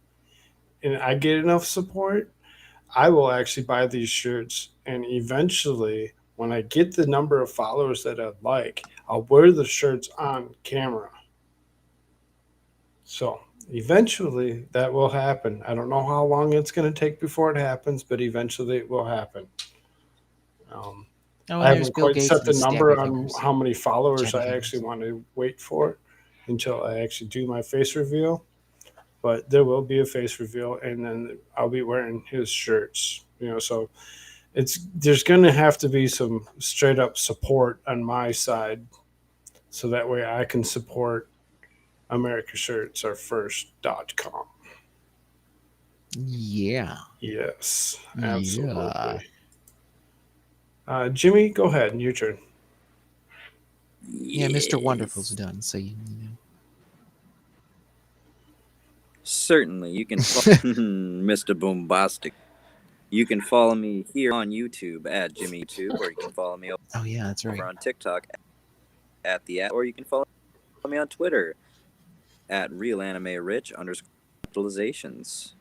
and I get enough support, I will actually buy these shirts. And eventually, when I get the number of followers that I'd like, I'll wear the shirts on camera. So eventually that will happen. I don't know how long it's going to take before it happens, but eventually it will happen. I haven't quite set the number on how many followers I actually want to wait for until I actually do my face reveal. But there will be a face reveal, and then I'll be wearing his shirts. So there's going to have to be some straight up support on my side, so that way I can support americashirtsareFirst.com. Yeah. Yes, absolutely. Jimmy, go ahead. Your turn. Yeah, Mr. Wonderful's done, so you know. Certainly, you can follow Mr. Boombastic. You can follow me here on YouTube at Jimmy YouTube, or you can follow me that's right. over on TikTok or you can follow me on Twitter at RealAnimeRich_capitalizations.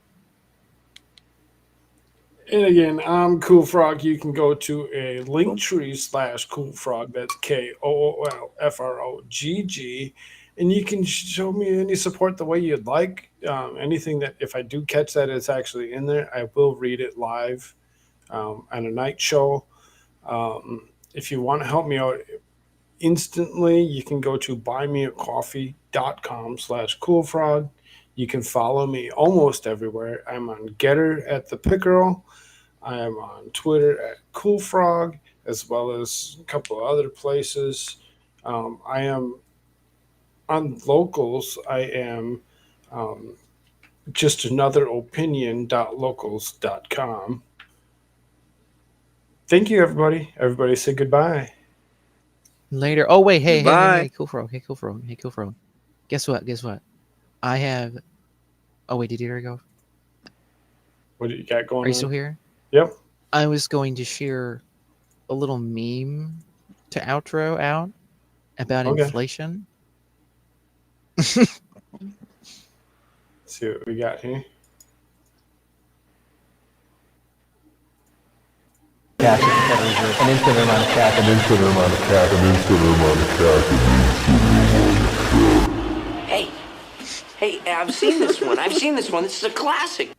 And again, I'm Koolfrogg. You can go to a linktree/Koolfrogg. That's KOOLFROGG. And you can show me any support the way you'd like. Anything that, if I do catch that it's actually in there, I will read it live on a night show. If you want to help me out instantly, you can go to buymeacoffee.com/Koolfrogg. You can follow me almost everywhere. I'm on Getter at the Pickerel. I am on Twitter at Koolfrogg, as well as a couple of other places. I am on Locals. I am just another opinion.locals.com. Thank you, everybody. Everybody say goodbye. Later. Oh wait, hey, Goodbye. Koolfrogg. Guess what? I have. Oh wait, did you already go? What do you got going on? Are you still here? Yep. I was going to share a little meme to outro out about inflation. See what we got here. Cash at the Federal Reserve, an infinite amount of cash. Hey, I've seen this one. This is a classic.